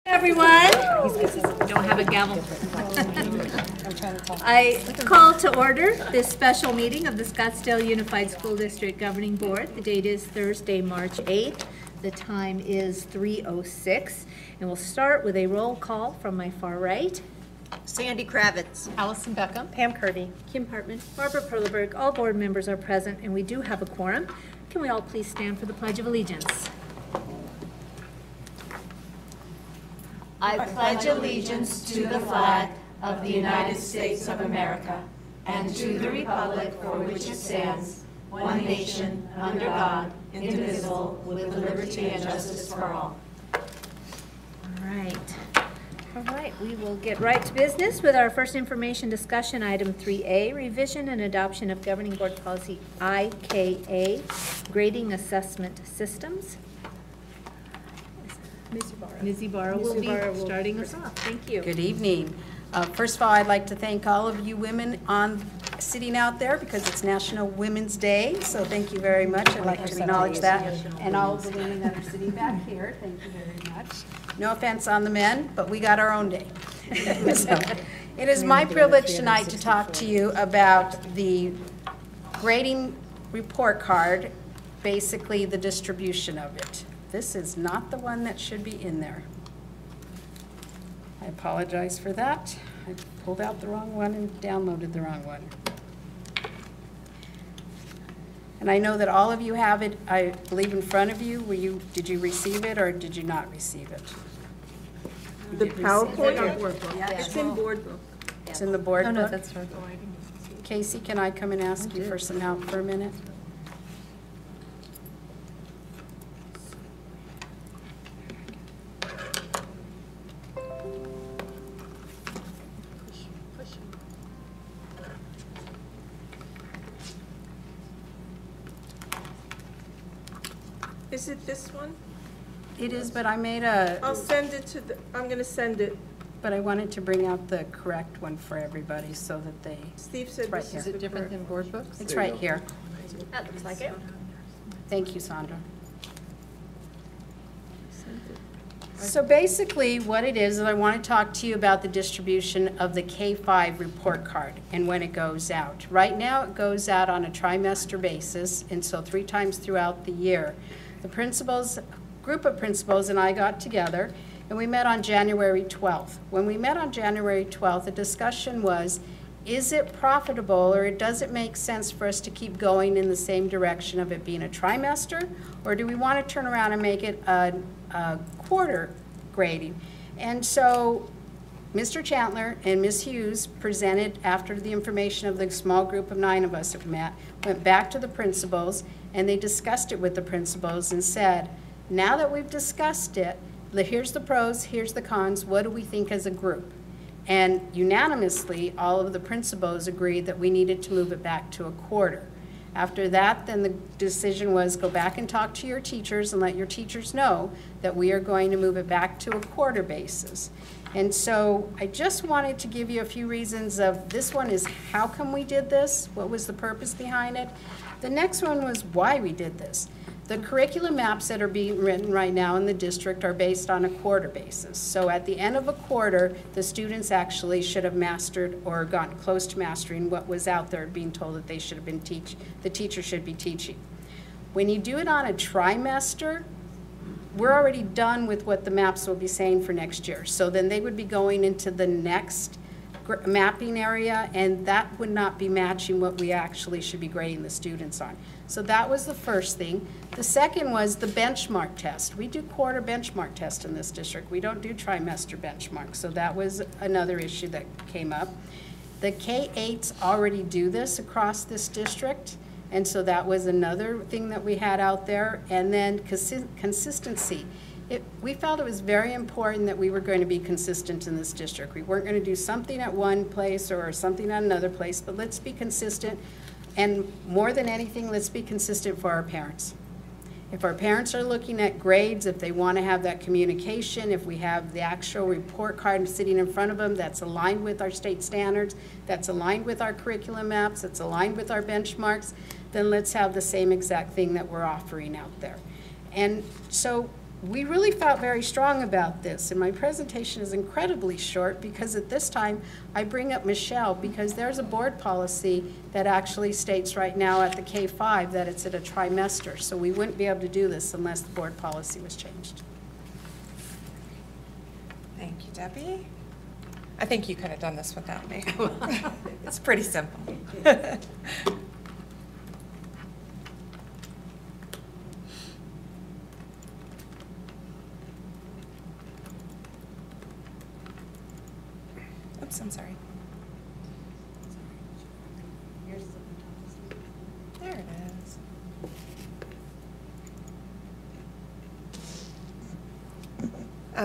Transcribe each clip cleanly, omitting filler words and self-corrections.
Everyone, don't have a gavel. I call to order this special meeting of the Scottsdale Unified School District Governing Board. The date is Thursday, March 8th. The time is 3:06, and we'll start with a roll call from my far right. Sandy Kravitz. Allison Beckham. Pam Kirby. Kim Hartman. Barbara Perleberg. All board members are present, and we do have a quorum. Can we all please stand for the Pledge of Allegiance? I pledge allegiance to the flag of the United States of America and to the republic for which it stands, one nation, under God, indivisible, with liberty and justice for all. All right, we will get right to business with our first information discussion, item 3A, revision and adoption of Governing Board Policy IKA, grading assessment systems. Ms. Ibarra will be starting us off. Thank you. Good evening. First of all, I'd like to thank all of you women sitting out there because it's National Women's Day. So thank you very much. I'd like to acknowledge that. And all of the women that are sitting back here, thank you very much. No offense on the men, but we got our own day. So, it is my privilege tonight to talk to you about the grading report card, basically the distribution of it. This is not the one that should be in there. I apologize for that. I pulled out the wrong one and downloaded the wrong one. And I know that all of you have it, I believe, in front of you. Did you receive it or did you not receive it? The PowerPoint? Yeah, it's in board book. It's in the board book? No, that's right. Casey, can I come and ask you for some help for a minute? Is it this one? It is, but I made I'll send it to I'm going to send it. But I wanted to bring out the correct one for everybody so that they. Steve said right this here. is Is it different than board books? It's right here. That looks like it. Thank you, Sandra. So basically what it is I want to talk to you about the distribution of the K-5 report card and when it goes out. Right now it goes out on a trimester basis, and so 3 times throughout the year. The principals, group of principals and I got together and we met on January 12th. When we met on January 12th, the discussion was, is it profitable or does it make sense for us to keep going in the same direction of it being a trimester, or do we want to turn around and make it a quarter grading? And so Mr. Chandler and Ms. Hughes presented, after the information of the small group of 9 of us that met, went back to the principals and they discussed it with the principals and said, now that we've discussed it, here's the pros, here's the cons, what do we think as a group? And unanimously, all of the principals agreed that we needed to move it back to a quarter. After that, then the decision was go back and talk to your teachers and let your teachers know that we are going to move it back to a quarter basis. And so I just wanted to give you a few reasons of this one is how come we did this, what was the purpose behind it. The next one was why we did this. The curriculum maps that are being written right now in the district are based on a quarter basis. So at the end of a quarter, the students actually should have mastered or gotten close to mastering what was out there being told that they should have been the teacher should be teaching. When you do it on a trimester, we're already done with what the maps will be saying for next year. So then they would be going into the next mapping area, and that would not be matching what we actually should be grading the students on. So that was the first thing. The second was the benchmark test. We do quarter benchmark test in this district. We don't do trimester benchmark. So that was another issue that came up. The K-8s already do this across this district, and so that was another thing that we had out there. And then consistency. We felt it was very important that we were going to be consistent in this district. We weren't going to do something at one place or something at another place, but let's be consistent. And more than anything, let's be consistent for our parents. If our parents are looking at grades, if they want to have that communication, if we have the actual report card sitting in front of them that's aligned with our state standards, that's aligned with our curriculum maps, that's aligned with our benchmarks, then let's have the same exact thing that we're offering out there. And so we really felt very strong about this, and my presentation is incredibly short because at this time I bring up Michelle because there's a board policy that actually states right now at the K-5 that it's at a trimester, so we wouldn't be able to do this unless the board policy was changed. Thank you, Debbie. I think you could have done this without me. It's pretty simple. Oops, I'm sorry. There it is.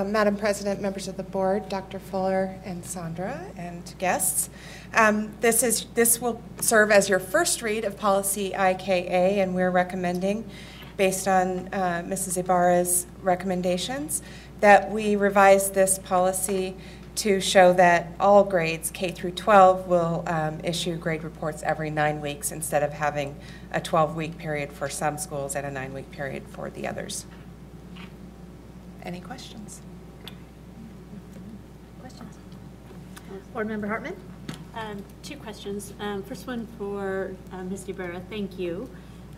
Madam President, members of the board, Dr. Fuller and Sandra, and guests. This will serve as your first read of policy IKA, and we're recommending, based on Mrs. Ibarra's recommendations, that we revise this policy to show that all grades, K through 12, will issue grade reports every 9 weeks instead of having a 12-week period for some schools and a 9-week period for the others. Any questions? Questions? Board Member Hartman? 2 questions. First one for Ms. Ibarra. Thank you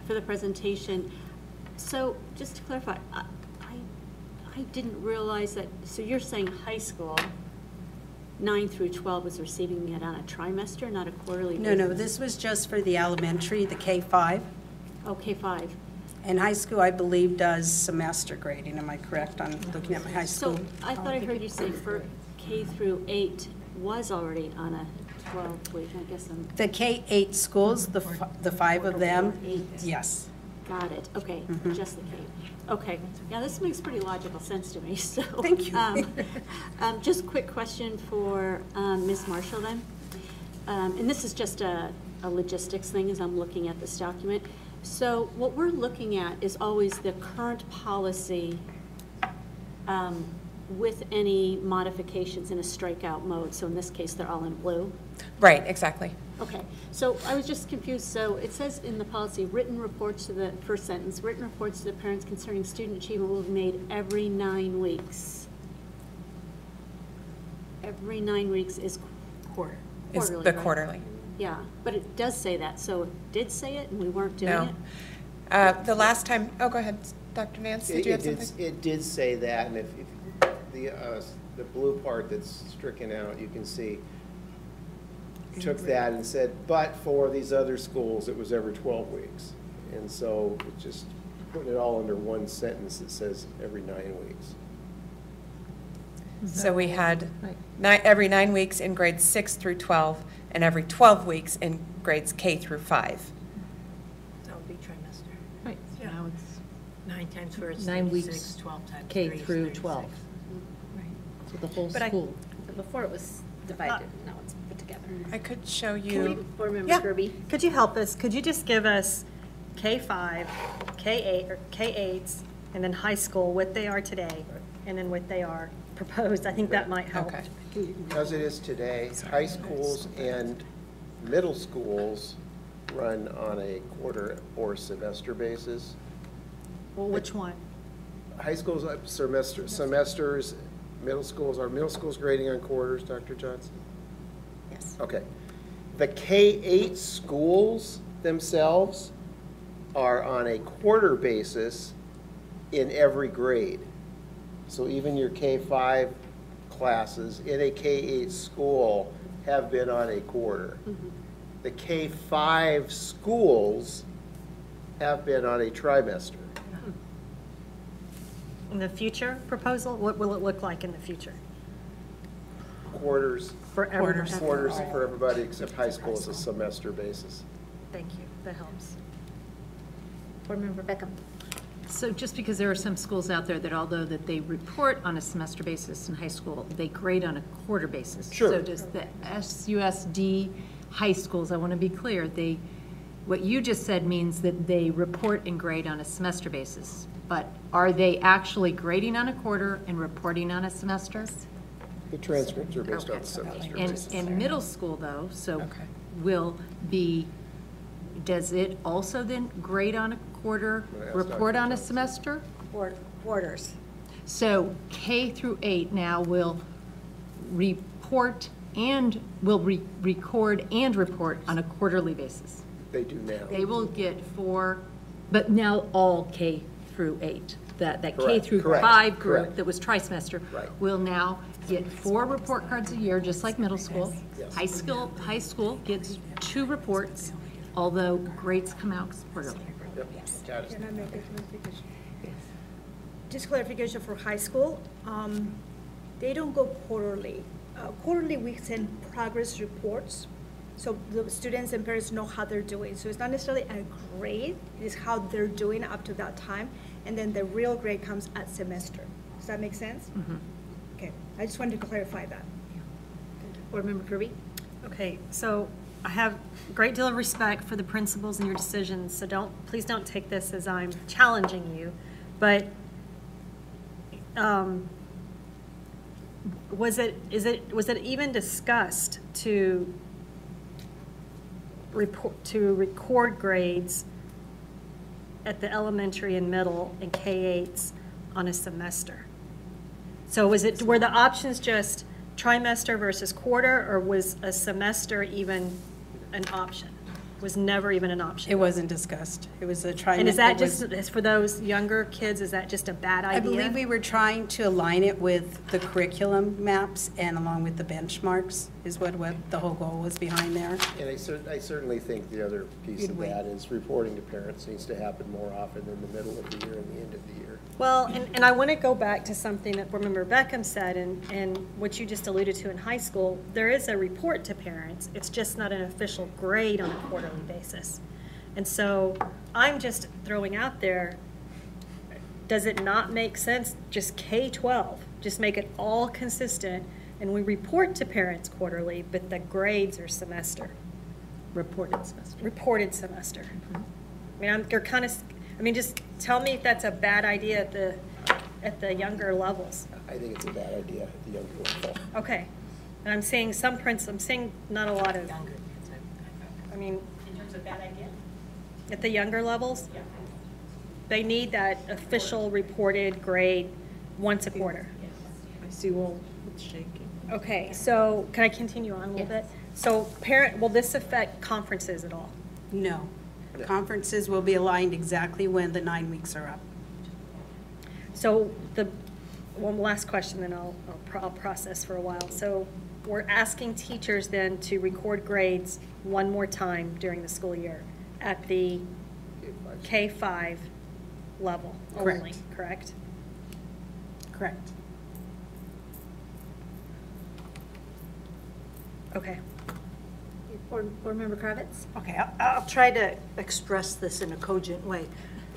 for the presentation. So just to clarify, I didn't realize that, so you're saying high school, 9 through 12 was receiving it on a trimester, not a quarterly basis? No, this was just for the elementary, the K-5. Oh, K-5. And high school, I believe, does semester grading. Am I correct on looking at my high school? So I thought I heard you say for K through 8 was already on a 12-week, I guess I'm... The K-8 schools, the 5 of them, yes. Got it, okay, just the K. Okay, yeah, this makes pretty logical sense to me, so. Thank you. Just quick question for Ms. Marshall then. And this is just a logistics thing as I'm looking at this document. So what we're looking at is always the current policy with any modifications in a strikeout mode. So in this case, they're all in blue. Right, exactly. Okay, so I was just confused. So it says in the policy, written reports to the first sentence, written reports to the parents concerning student achievement will be made every 9 weeks. Every 9 weeks is quarterly. Is the right? quarterly. Yeah, but it does say that. So it did say it and we weren't doing No. it? The last time, oh, go ahead, Dr. Nance, did you have something? It did say that, and if the blue part that's stricken out, you can see, took that and said, but for these other schools, it was every 12 weeks. And so it just putting it all under one sentence that says every 9 weeks. So we had every 9 weeks in grades 6 through 12, and every 12 weeks in grades K through 5. That would be trimester. Right, so now it's 9 times 4 is 9 weeks, 36, 12 times K 3 is through 36. 12. Right. So the whole But school. Before it was divided, now it's put together. I could show you. Board Member Yeah. Kirby? Could you help us? Could you just give us K-5, K-8, or K-8s, and then high school, what they are today, and then what they are proposed? I think that might help. Okay. As it is today, high schools and middle schools run on a quarter or semester basis. Well, which one? High schools are semesters, middle schools grading on quarters, Dr. Johnson? Yes. Okay. The K-8 schools themselves are on a quarter basis in every grade. So even your K-5 classes in a K-8 school have been on a quarter. The K-5 schools have been on a trimester. In the future proposal, what will it look like in the future? Quarters. For everyone? Quarters for everybody except high school is a semester basis. Thank you, that helps. Board Member Beckham? So just because there are some schools out there that although that they report on a semester basis in high school, they grade on a quarter basis. Sure. So does the SUSD high schools, I want to be clear, what you just said means that they report and grade on a semester basis. But are they actually grading on a quarter and reporting on a semester? The transcripts are based on the semester basis. And middle school though, so Okay. does it also then grade on a quarter, I'm gonna ask report Dr. on a Johnson. semester? Quarters. So K through 8 now will report and record and report on a quarterly basis. They do now. They will get 4, but now all K through 8. That K Correct, through correct, 5 group correct. that was tri-semester Right. will now get 4 report cards a year, just like middle school. Yes. High school gets 2 reports, although grades come out quarterly. Yep, got it. Can I make a clarification? Just clarification for high school, they don't go quarterly. Quarterly, we send progress reports, so the students and parents know how they're doing. So it's not necessarily a grade, it's how they're doing up to that time, and then the real grade comes at semester. Does that make sense? Okay, I just wanted to clarify that. Board Member Kirby? Okay, so I have a great deal of respect for the principals and your decisions, so please don't take this as I'm challenging you, but was it even discussed to record grades at the elementary and middle and K-8s on a semester? So were the options just trimester versus quarter, or was a semester even an option? Was never even an option? It wasn't discussed. It was a trimester. And is that just, for those younger kids, is that just a bad idea? I believe we were trying to align it with the curriculum maps and along with the benchmarks is what the whole goal was behind there. And I certainly think the other piece of that is reporting to parents needs to happen more often in the middle of the year and the end of the year. Well, and I want to go back to something that Board Member Beckham said and what you just alluded to in high school. There is a report to parents. It's just not an official grade on a quarterly basis. And so I'm just throwing out there, does it not make sense, just K-12, just make it all consistent, and we report to parents quarterly, but the grades are semester? Reported semester. Reported semester. I mean, just tell me if that's a bad idea at the younger levels. I think it's a bad idea at the younger level. Okay. And I'm seeing I'm seeing not a lot of, I mean. In terms of bad idea? At the younger levels? Yeah. They need that official reported grade once a quarter. I see Walt shaking. Okay, so can I continue on a little bit? So will this affect conferences at all? No. Conferences will be aligned exactly when the 9 weeks are up. So one last question, then I'll process for a while. So we're asking teachers then to record grades one more time during the school year at the K-5 level only, correct? Correct. Okay. Board Member Kravitz? Okay, I'll try to express this in a cogent way.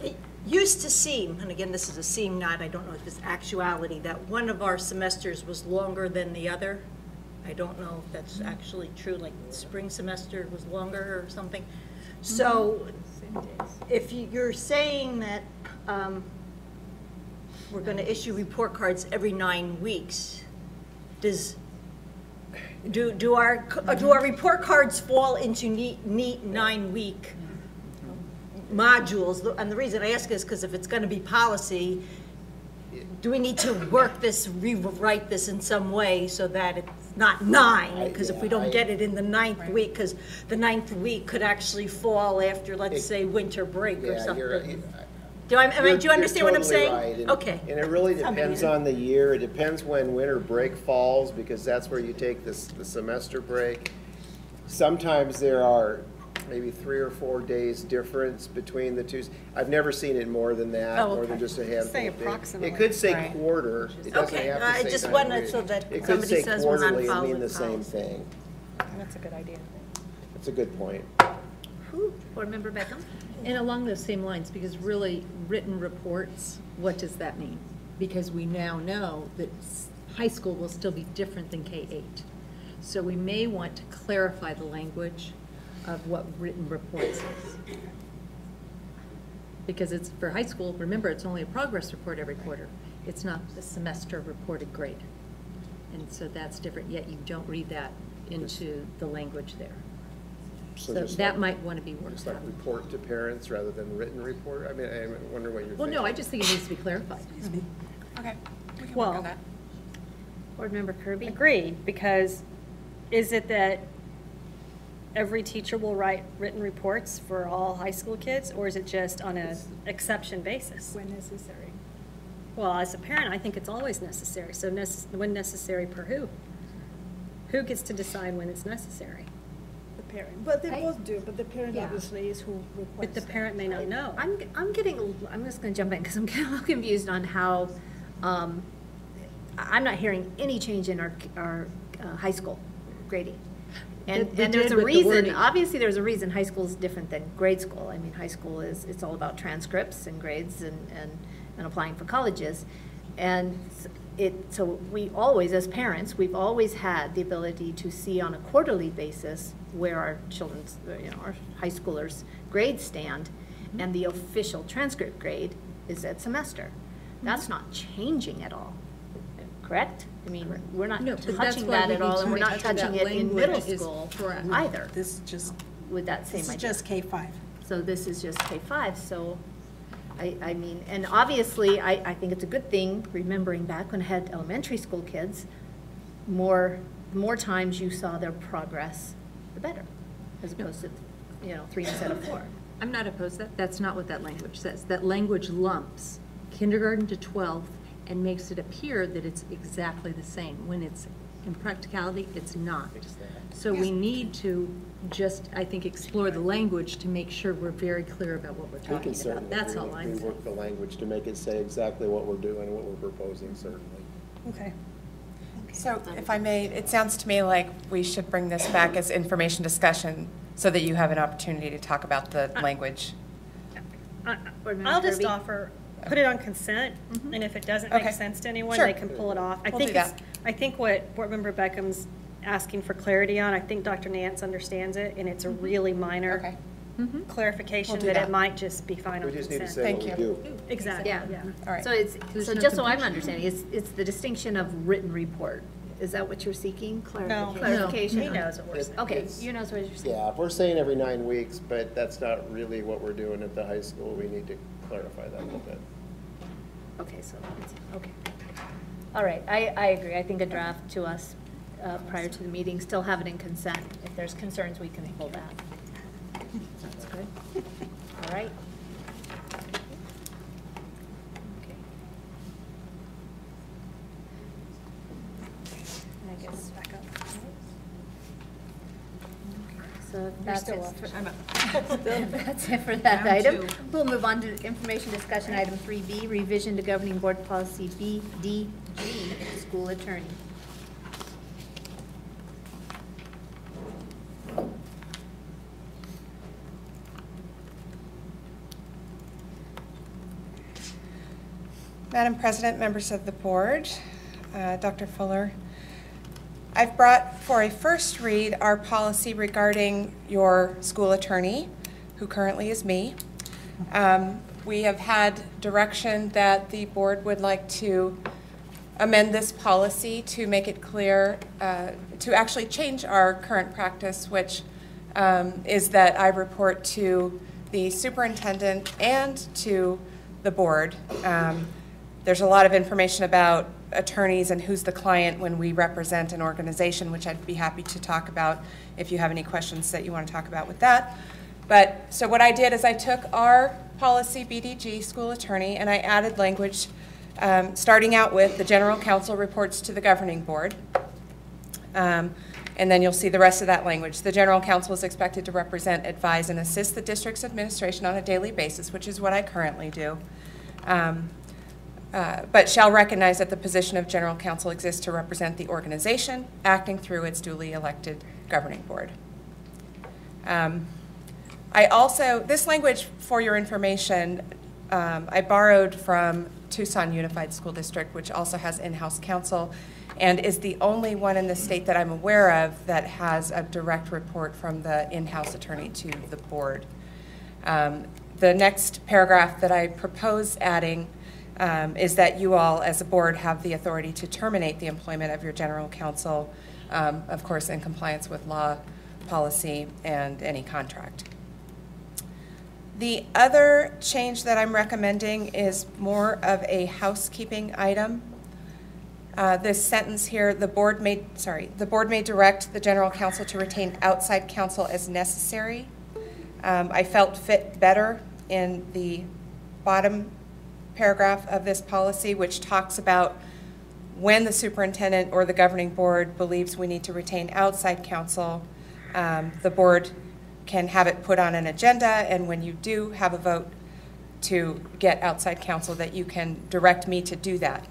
It used to seem, and again, this is a seem, not, I don't know if it's actuality, that one of our semesters was longer than the other. I don't know if that's actually true, like spring semester was longer or something. So if you're saying that we're going to issue report cards every 9 weeks, do our report cards fall into neat 9-week modules? And the reason I ask is because if it's going to be policy, do we need to rewrite this in some way so that it's not 9? Because if we don't get it in the 9th week, because the 9th week could actually fall after, let's say, winter break or something. Do you understand what I'm saying? Right. Okay. And it really depends on the year. It depends when winter break falls, because that's where you take the semester break. Sometimes there are maybe 3 or 4 days difference between the two. I've never seen it more than that, more than just a handful Say of days. approximately. It could say quarter. It doesn't Okay, have to I say just 9 wanted days. so that It could somebody say says we're not quarterly and mean following the same policy. thing. That's a good idea. That's a good point. Board Member Beckham? And along those same lines, because really written reports, what does that mean? Because we now know that high school will still be different than K-8. So we may want to clarify the language of what written reports is. Because it's, for high school, remember, it's only a progress report every quarter. It's not the semester reported grade. And so that's different, yet you don't read that into the language there. So just that like- might want to be worked Just like out. report to parents rather than written report? I mean, I wonder what you're thinking. Well, no, I just think it needs to be clarified. Okay. Well, Board Member Kirby? agreed, because is it that every teacher will write written reports for all high school kids, or is it just on an exception basis? When necessary. Well, as a parent, I think it's always necessary, so when necessary per who? Who gets to decide when it's necessary? The parent, but they I- both do, but the parent Yeah. obviously is who requests. But the parent may not know. I'm just gonna jump in, because I'm getting a little confused on how, I'm not hearing any change in our high school grading. And They and there's did a with the reason, wording. obviously, there's a reason high school is different than grade school. I mean, high school it's all about transcripts and grades and applying for colleges. And so we always, as parents, we've always had the ability to see on a quarterly basis where our children's, our high schoolers' grades stand, and the official transcript grade is at semester. That's not changing at all, correct? I mean, we're not No, but that's touching why that we at need all, to and we're make not sure that touching it in middle language is school correct. either This is just, with that same this is idea. just K-5. So this is just K-5, so, I mean, and obviously, I think it's a good thing, remembering back when I had elementary school kids, the more times you saw their progress, the better, as opposed to, 3 instead of 4. I'm not opposed to that. That's not what that language says. That language lumps kindergarten to 12th and makes it appear that it's exactly the same, when it's, in practicality, it's not. So we need to just, I think, explore the language to make sure we're very clear about what we're We talking can about. certainly That's all I'm saying. rework the language to make it say exactly what we're doing, what we're proposing, certainly. Okay. So if I may, it sounds to me like we should bring this back as information discussion so that you have an opportunity to talk about the language. Board Member I'll just Kirby? offer, put it on consent, and if it doesn't Okay. make sense to anyone, Sure. they can pull it off. We'll do that. I think what Board Member Beckham's asking for clarity on, I think Dr. Nance understands it, and it's a really minor Okay. clarification We'll do that that. it might just be fine on We just need to consent. say what we Thank you. do. Exactly, Yeah. yeah. All right. So There's so no just so I'm confusion. understanding, it's the distinction of written report. Is that what you're seeking? Clarification? He knows what we're saying. Okay, It's- you know what you're saying. Yeah, if we're saying every 9 weeks, but that's not really what we're doing at the high school, we need to clarify that a little bit. Okay, so, okay. All right, I agree. I think a draft to us prior to the meeting, still have it in consent. If there's concerns, we can pull that. That's good. All right. Okay. I guess back up. So that's it that's it for that item. We'll move on to information discussion, item 3B, revision to governing board policy BDG, school attorney. Madam President, members of the board, Dr. Fuller, I've brought for a first read our policy regarding your school attorney, who currently is me. We have had direction that the board would like to amend this policy to make it clear, to actually change our current practice, which is that I report to the superintendent and to the board. There's a lot of information about attorneys and who's the client when we represent an organization, which I'd be happy to talk about if you have any questions that you want to talk about with that. But so what I did is I took our policy BDG, school attorney, and I added language starting out with the general counsel reports to the governing board. And then you'll see the rest of that language. The general counsel is expected to represent, advise, and assist the district's administration on a daily basis, which is what I currently do. But shall recognize that the position of general counsel exists to represent the organization, acting through its duly elected governing board. I also, this language, for your information, I borrowed from Tucson Unified School District, which also has in-house counsel, and is the only one in the state that I'm aware of that has a direct report from the in-house attorney to the board. The next paragraph that I propose adding is that you all, as a board, have the authority to terminate the employment of your general counsel, of course, in compliance with law, policy, and any contract. The other change that I'm recommending is more of a housekeeping item. This sentence here, the board may direct the general counsel to retain outside counsel as necessary. I felt fit better in the bottom paragraph of this policy, which talks about when the superintendent or the governing board believes we need to retain outside counsel, the board can have it put on an agenda, and when you do have a vote to get outside counsel, that you can direct me to do that,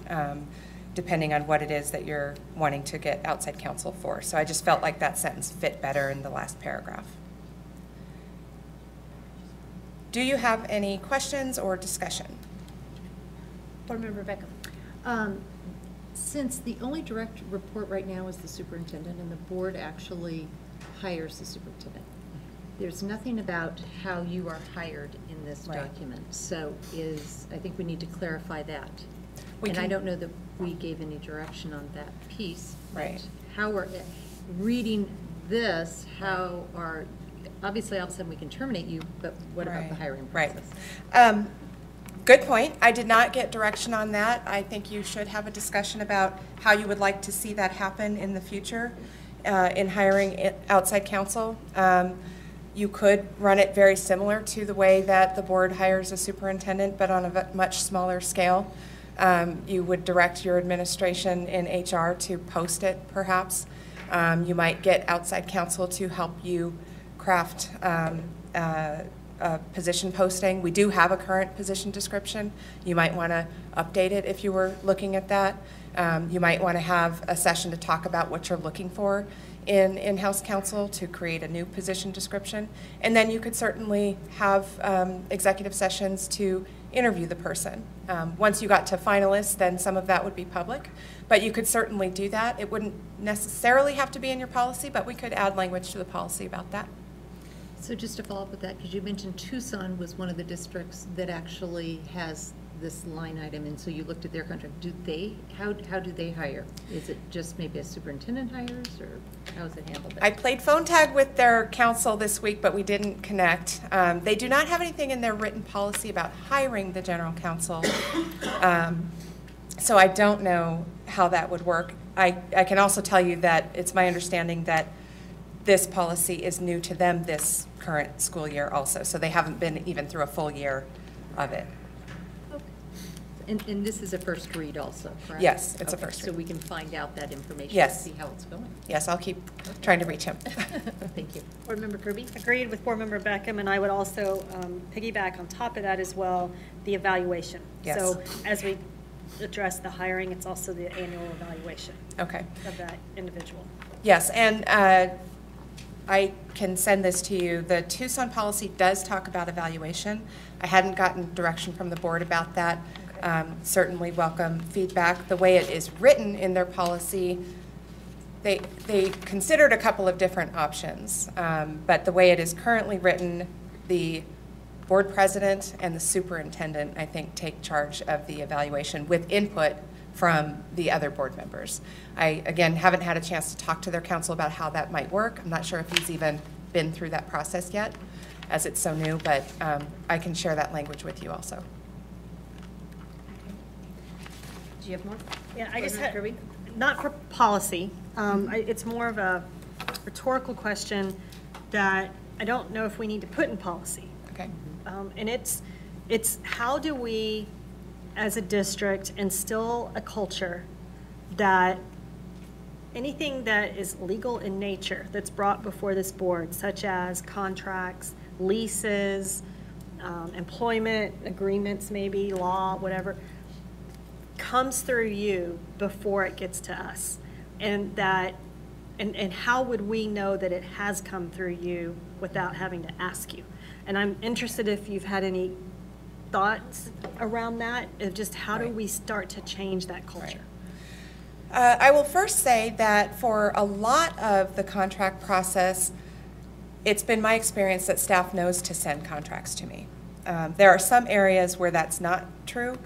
depending on what it is that you're wanting to get outside counsel for. So I just felt like that sentence fit better in the last paragraph. Do you have any questions or discussion? Board Member Beckham. Since the only direct report right now is the superintendent, and the board actually hires the superintendent, there's nothing about how you are hired in this document. So I think we need to clarify that. I don't know that we gave any direction on that piece. Right. How we're reading this, obviously all of a sudden we can terminate you, but what about the hiring process? Right. Good point. I did not get direction on that. I think you should have a discussion about how you would like to see that happen in the future in hiring outside counsel. You could run it very similar to the way that the board hires a superintendent, but on a much smaller scale. You would direct your administration in HR to post it, perhaps. You might get outside counsel to help you craft a position posting. We do have a current position description. You might want to update it if you were looking at that. You might want to have a session to talk about what you're looking for in in-house counsel to create a new position description. And then you could certainly have executive sessions to interview the person. Once you got to finalists, then some of that would be public. But you could certainly do that. It wouldn't necessarily have to be in your policy, but we could add language to the policy about that. So just to follow up with that, because you mentioned Tucson was one of the districts that actually has this line item, and so you looked at their contract. How do they hire? Is it just maybe a superintendent hires, or how is it handled there? I played phone tag with their counsel this week, but we didn't connect. They do not have anything in their written policy about hiring the general counsel, so I don't know how that would work. I can also tell you that it's my understanding that this policy is new to them this current school year also, so they haven't been even through a full year of it. Okay. And this is a first read also, correct? Yes, it's a first read. So we can find out that information Yes. and see how it's going. Yes, I'll keep trying to reach him. Thank you. Board Member Kirby. Agreed with Board Member Beckham, and I would also piggyback on top of that as well, the evaluation. Yes. So as we address the hiring, it's also the annual evaluation Okay. of that individual. Yes, and I can send this to you. The Tucson policy does talk about evaluation. I hadn't gotten direction from the board about that. Certainly welcome feedback. The way it is written in their policy, they considered a couple of different options, but the way it is currently written, the board president and the superintendent, I think, take charge of the evaluation with input from the other board members. I, again, haven't had a chance to talk to their counsel about how that might work. I'm not sure if he's even been through that process yet, as it's so new, but I can share that language with you also. Do you have more? Yeah, I Board guess, Member Kirby. not for policy, it's more of a rhetorical question that I don't know if we need to put in policy. Okay. And it's how do we, as a district, instill a culture that anything that is legal in nature that's brought before this board, such as contracts, leases, employment agreements, maybe law, whatever, comes through you before it gets to us, and that, and how would we know that it has come through you without having to ask you? And I'm interested if you've had any thoughts around that, of just how do we start to change that culture? I will first say that for a lot of the contract process, it's been my experience that staff knows to send contracts to me. There are some areas where that's not true,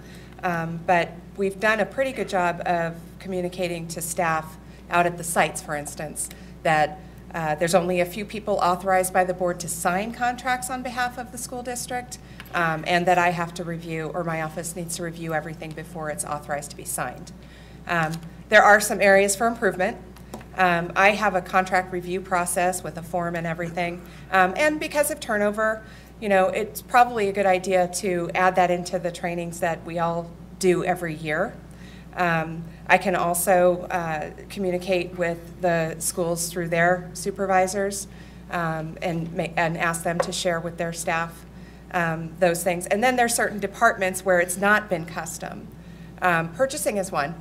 but we've done a pretty good job of communicating to staff out at the sites, for instance, that there's only a few people authorized by the board to sign contracts on behalf of the school district, and that I have to review, or my office needs to review everything before it's authorized to be signed. There are some areas for improvement. I have a contract review process with a form and everything. And because of turnover, you know, it's probably a good idea to add that into the trainings that we all do every year. I can also communicate with the schools through their supervisors and ask them to share with their staff those things. And then there's certain departments where it's not been custom. Purchasing is one,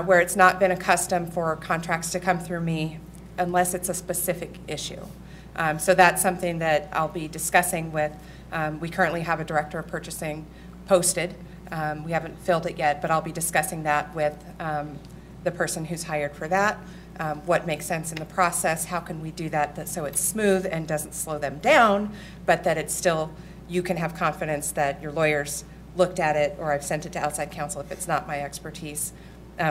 where it's not been a custom for contracts to come through me unless it's a specific issue. So that's something that I'll be discussing with, we currently have a director of purchasing posted. We haven't filled it yet, but I'll be discussing that with the person who's hired for that. What makes sense in the process, how can we do that so it's smooth and doesn't slow them down, but that it's still, you can have confidence that your lawyers looked at it, or I've sent it to outside counsel if it's not my expertise,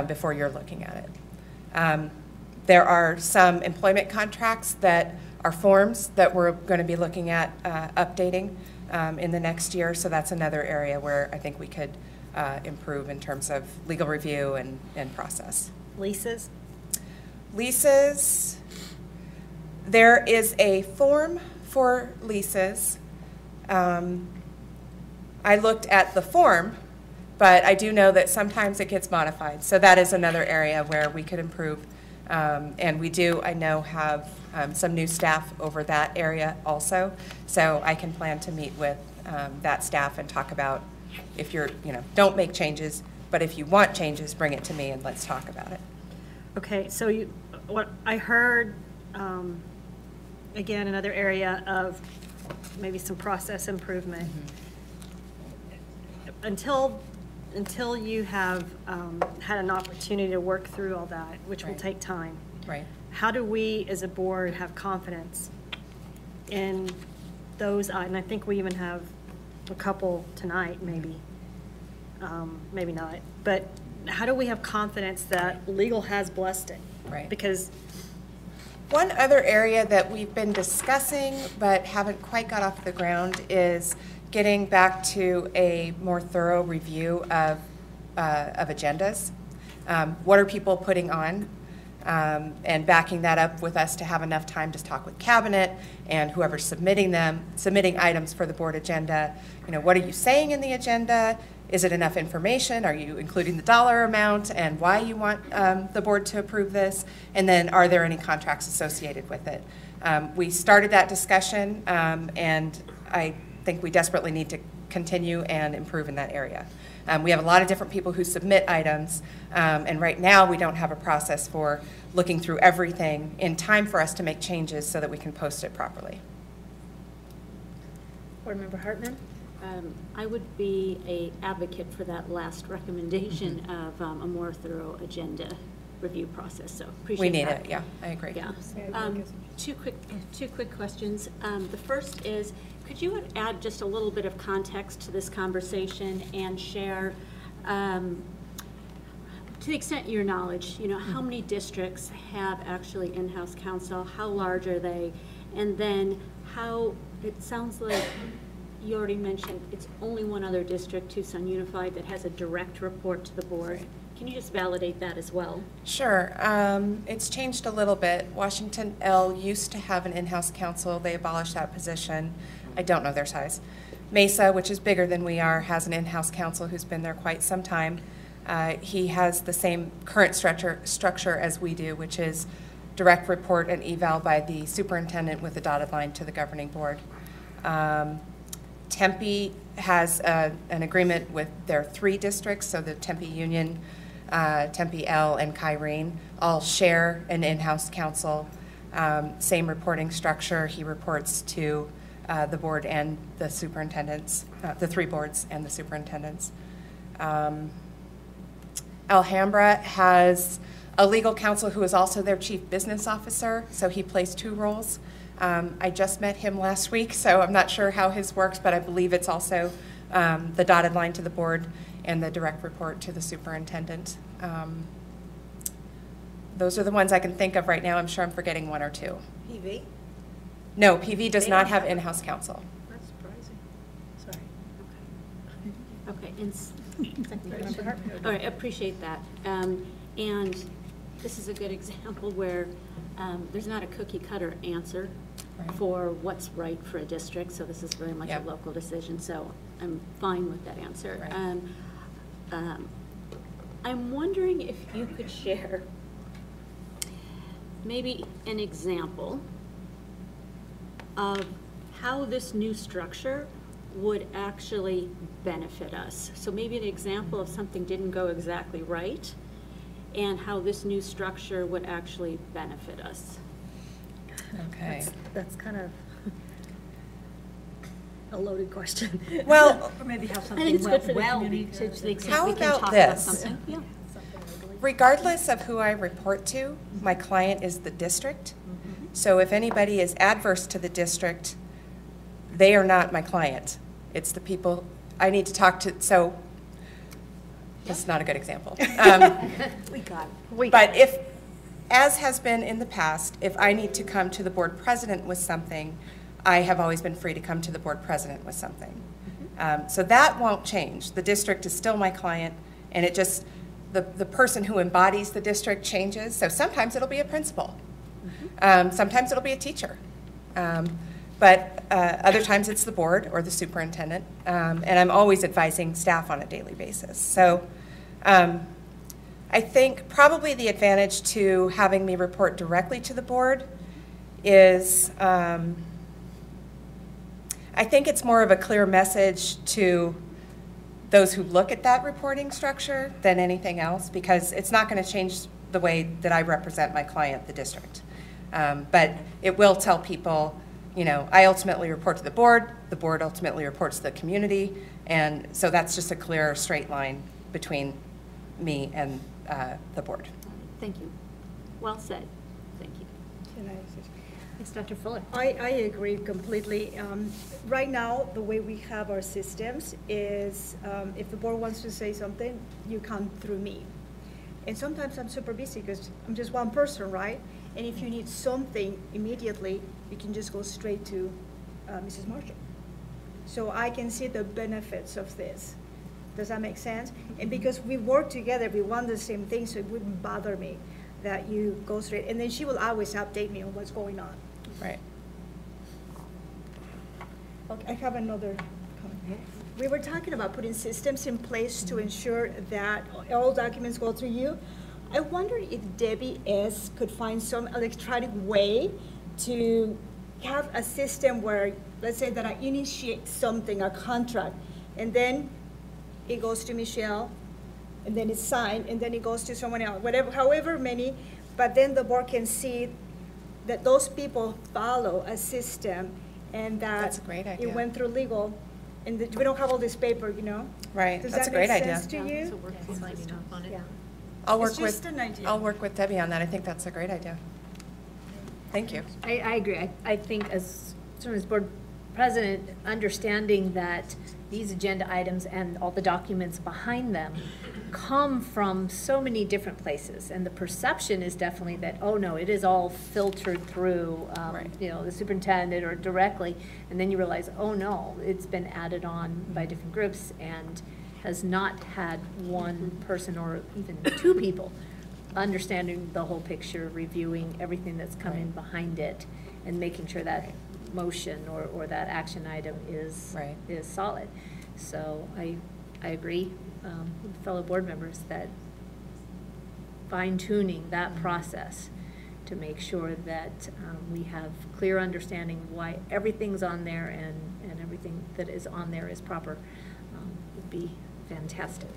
before you're looking at it. There are some employment contracts that are forms that we're going to be looking at updating in the next year, so that's another area where I think we could improve in terms of legal review and process. Leases? Leases, there is a form for leases. I looked at the form, but I do know that sometimes it gets modified, so that is another area where we could improve. And we do, I know, have some new staff over that area also, so I can plan to meet with that staff and talk about if you're, you know, don't make changes, but if you want changes, bring it to me and let's talk about it. Okay, so what I heard, again, another area of maybe some process improvement. Until you have had an opportunity to work through all that, which will take time. Right. How do we, as a board, have confidence in those? And I think we even have a couple tonight, maybe, maybe not. But how do we have confidence that legal has blessed it? Right. Because one other area that we've been discussing but haven't quite got off the ground is getting back to a more thorough review of agendas. What are people putting on? And backing that up with us to have enough time to talk with cabinet and whoever's submitting items for the board agenda. You know, what are you saying in the agenda? Is it enough information? Are you including the dollar amount and why you want the board to approve this? And then are there any contracts associated with it? We started that discussion and I think we desperately need to continue and improve in that area. We have a lot of different people who submit items, and right now we don't have a process for looking through everything in time for us to make changes so that we can post it properly. Board Member Hartman? I would be an advocate for that last recommendation of a more thorough agenda review process, so appreciate We need that. it, yeah, I agree. Yeah. Two quick questions. The first is, could you add just a little bit of context to this conversation and share, to the extent your knowledge, you know, how many districts have actually in-house counsel, how large are they, and then how, it sounds like you already mentioned it's only one other district, Tucson Unified, that has a direct report to the board. Can you just validate that as well? Sure. It's changed a little bit. Washington L used to have an in-house counsel. They abolished that position. I don't know their size. Mesa, which is bigger than we are, has an in-house counsel who's been there quite some time. He has the same current structure as we do, which is direct report and eval by the superintendent with a dotted line to the governing board. Tempe has an agreement with their 3 districts, so the Tempe Union, Tempe L, and Kyrene all share an in-house counsel. Same reporting structure. He reports to the board and the superintendents, the 3 boards and the superintendents. Alhambra has a legal counsel who is also their chief business officer, so he plays 2 roles. I just met him last week, so I'm not sure how his works, but I believe it's also the dotted line to the board and the direct report to the superintendent. Those are the ones I can think of right now. I'm sure I'm forgetting 1 or 2. PV? No, PV does They not don't have have- in-house counsel. That's surprising. Sorry. Okay, and second question. All right, appreciate that. And this is a good example where there's not a cookie cutter answer for what's right for a district, so this is very much a local decision, so I'm fine with that answer. Right. I'm wondering if you could share maybe an example of how this new structure would actually benefit us. So maybe an example of something didn't go exactly right and how this new structure would actually benefit us. Okay. That's kind of a loaded question. Well, Or maybe have I something think it's good for the well community to the extent How we can about talk about this? something. Yeah. regardless of who I report to, my client is the district. So if anybody is adverse to the district, they are not my client. It's the people I need to talk to. So that's not a good example. We got it. But if, as has been in the past, if I need to come to the board president with something, I have always been free to come to the board president with something. So that won't change. The district is still my client, and it just, the person who embodies the district changes. So sometimes it'll be a principal. Sometimes it'll be a teacher. But other times it's the board or the superintendent. And I'm always advising staff on a daily basis. So I think probably the advantage to having me report directly to the board is I think it's more of a clear message to those who look at that reporting structure than anything else, because it's not going to change the way that I represent my client, the district. But it will tell people, you know, I ultimately report to the board ultimately reports to the community, and so that's just a clear, straight line between me and the board. Thank you. Well said. Thank you. Yes, Dr. Fuller. I agree completely. Right now, the way we have our systems is if the board wants to say something, you come through me. And sometimes I'm super busy because I'm just one person, right? And if you need something immediately, you can just go straight to Mrs. Marshall. So I can see the benefits of this. Does that make sense? And because we work together, we want the same thing, so it wouldn't bother me that you go straight. And then she will always update me on what's going on. Right. Okay, I have another comment. We were talking about putting systems in place to ensure that all documents go through you. I wonder if Debbie S. could find some electronic way to have a system where, let's say that I initiate something, a contract, and then it goes to Michelle, and then it's signed, and then it goes to someone else, whatever, however many, but then the board can see that those people follow a system and that That's a great idea. it went through legal, and that we don't have all this paper, you know? Right. Does That's that a great make idea. sense to you? Signing off on it. Yeah. I'll It's work just with an idea. I'll work with Debbie on that. I think that's a great idea. Thank you. I agree. I think as soon as board president, understanding that these agenda items and all the documents behind them come from so many different places, and the perception is definitely that, oh no, it is all filtered through, Right. you know, the superintendent or directly, and then you realize, oh no, it's been added on by different groups and has not had one person or even two people understanding the whole picture, reviewing everything that's come in behind it, and making sure that motion or that action item is solid. So I agree with fellow board members that fine-tuning that process to make sure that we have clear understanding why everything's on there and everything that is on there is proper would be fantastic.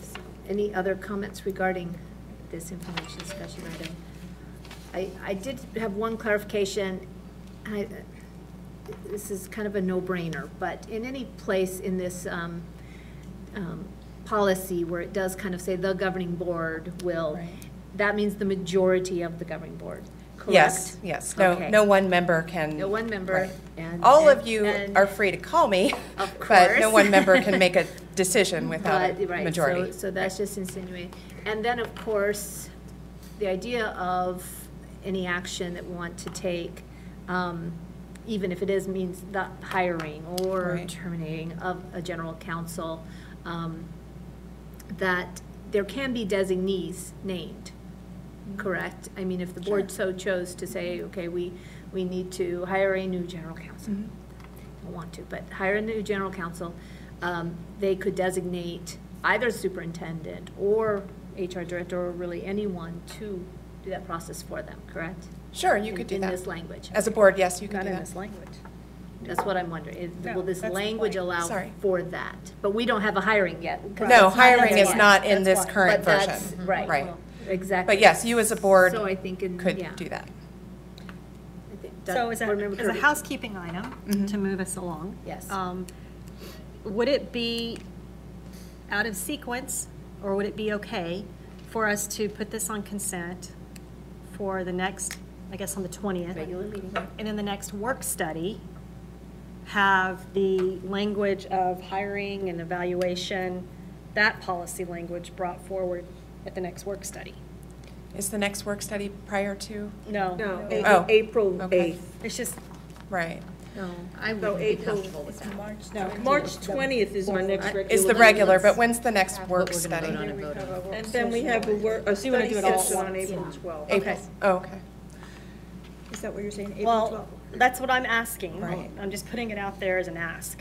So, any other comments regarding this information discussion item? I did have one clarification. This is kind of a no-brainer, but in any place in this policy where it does kind of say the governing board will, that means the majority of the governing board, correct? Yes, yes. No, Okay. no one member can. No one member. Right. And All and- of you and- are free to call me, Of but no course. one member can make a decision without But, a right, majority. So that's just insinuating. And then, of course, the idea of any action that we want to take, even if it is means the hiring or Right. terminating of a general counsel, that there can be designees named, correct? I mean, if the board so chose to say, okay, we need to hire a new general counsel. Don't want to, but hire a new general counsel, they could designate either superintendent or HR director, or really anyone to do that process for them, correct? Sure, you could do that. In this language. As a board, yes, you can Not do in that. this language. That's what I'm wondering. No, Will this that's the language point. allow Sorry. for that? But we don't have a hiring yet. 'cause No, it's not hiring in is yet. not in That's this why. current But that's, version. right. Right. Exactly. But yes, you as a board So I think, could yeah. do that. I think So as Board Member a Kirby. housekeeping item, to move us along. Yes. Would it be out of sequence, or would it be okay for us to put this on consent for the next, I guess on the 20th? Regular meeting. And in the next work study, have the language of hiring and evaluation, that policy language brought forward at the next work study? Is the next work study prior to? No. No, Oh, April okay. 8th. It's just, Right. No, I No, wouldn't be April- comfortable with that. No, March 20th is our next regular. Is the meeting. regular, but when's the next What work we're gonna study? vote on and vote on. And then we have a you study wanna do it all at session on once? April 12th. April. Oh, okay. Is that what you're saying? April well, 12th? that's what I'm asking. Right. I'm just putting it out there as an ask.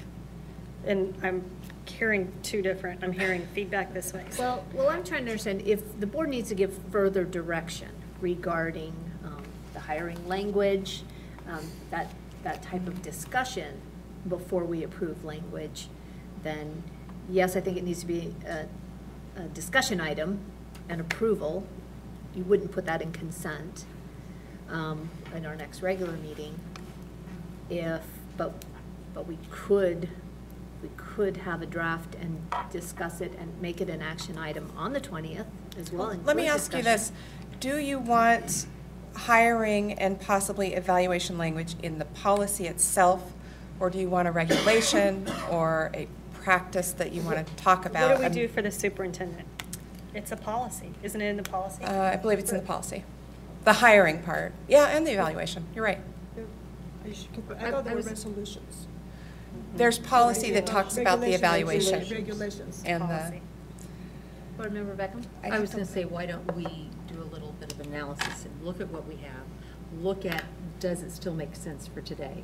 And I'm hearing two different, I'm hearing feedback this way. Well, I'm trying to understand if the board needs to give further direction regarding the hiring language, that type of discussion before we approve language, then yes, I think it needs to be a discussion item and approval. You wouldn't put that in consent in our next regular meeting. But we could have a draft and discuss it and make it an action item on the 20th as well. Let me for ask you discussion. this. Do you want hiring and possibly evaluation language in the policy itself? Or do you want a regulation or a practice that you want to talk about? What do we do for the superintendent? It's a policy, isn't it in the policy? I believe it's in the policy. The hiring part. Yeah, and the evaluation. You're right. I thought there were resolutions. There's policy that talks about the evaluation. Regulations. And the, Policy. Board Member Beckham? I was going to say, why don't we do a little bit of analysis and look at what we have, look at, does it still make sense for today?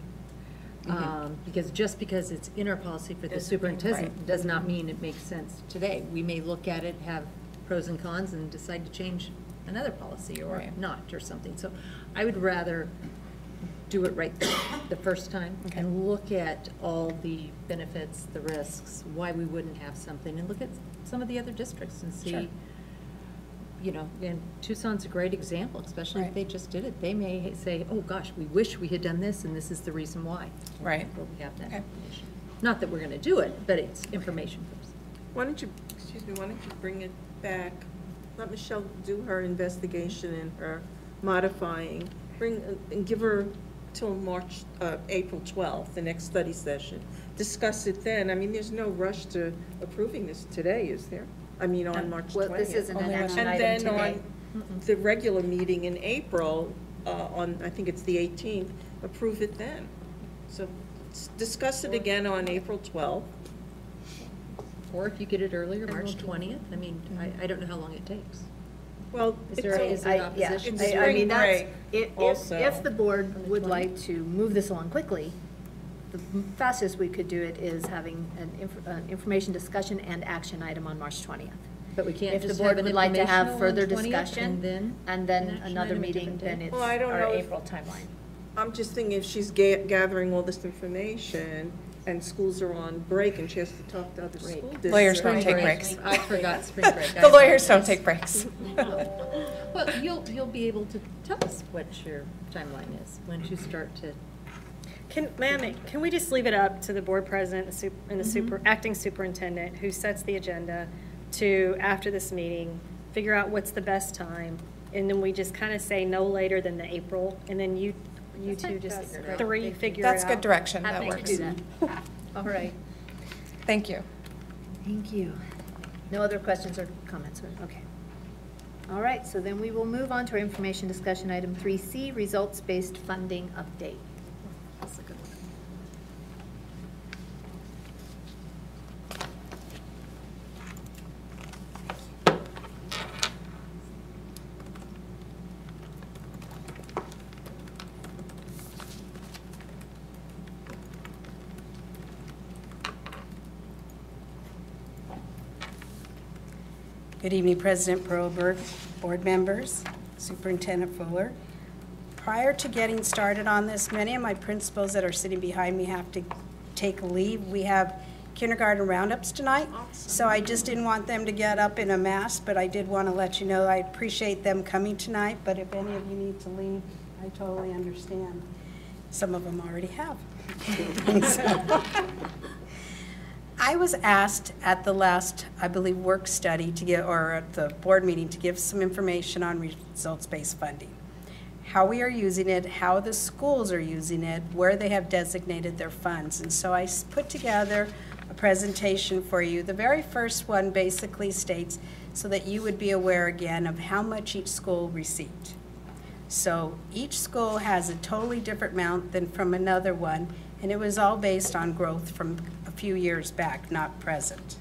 Because just because it's in our policy for the superintendent does not mean it makes sense today. We may look at it, have pros and cons, and decide to change another policy or Right. not or something. So I would rather do it right the first time and look at all the benefits, the risks, why we wouldn't have something, and look at some of the other districts and see, Sure. you know, and Tucson's a great example, especially if Right. they just did it. They may say, oh, gosh, we wish we had done this, and this is the reason why. Right. But we have that Okay. information. Not that we're going to do it, but it's information first. Why don't you bring it back? Let Michelle do her investigation and her modifying. And give her till April 12th, the next study session. Discuss it then. I mean, there's no rush to approving this today, is there? I mean, on March 20th. Well, this isn't an action And item then today. on the regular meeting in April, I think it's the 18th, approve it then. So discuss it again on April 12th. Or if you get it earlier, March 20th, I mean, I don't know how long it takes. Well, Is there opposition? It's I spring mean, that's, break also. if the board would like to move this along quickly, the fastest we could do it is having an information discussion and action item on March 20th. But we can't If the just board have an would like to have informational further on 20th discussion, and then an action another item a meeting, different then day? it's Well, I don't our know if- April timeline. I'm just thinking if she's gathering all this information and schools are on break and she has to talk to other school districts. Lawyers don't Spring take break. breaks. I forgot spring break. The lawyers don't take breaks. Well, you'll be able to tell us what your timeline is once you start to. Can we just leave it up to the board president and the acting superintendent who sets the agenda to, after this meeting, figure out what's the best time, and then we just kind of say no later than the April, and then you two just figure it out? That's good direction. That Happy to works. do that. All right. Thank you. Thank you. No other questions or comments? Okay. All right, so then we will move on to our information discussion item 3C, results-based funding update. That's a good one. Good evening, President Perlberg, board members, Superintendent Fuller. Prior to getting started on this, many of my principals that are sitting behind me have to take a leave. We have kindergarten roundups tonight, so I just didn't want them to get up in a mass, but I did want to let you know I appreciate them coming tonight, but if any of you need to leave, I totally understand. Some of them already have. I was asked at the last, I believe, work study to get, or at the board meeting, to give some information on results-based funding. How we are using it, how the schools are using it, where they have designated their funds. And so I put together a presentation for you. The very first one basically states so that you would be aware again of how much each school received. So each school has a totally different amount than from another one, and it was all based on growth from a few years back, not present.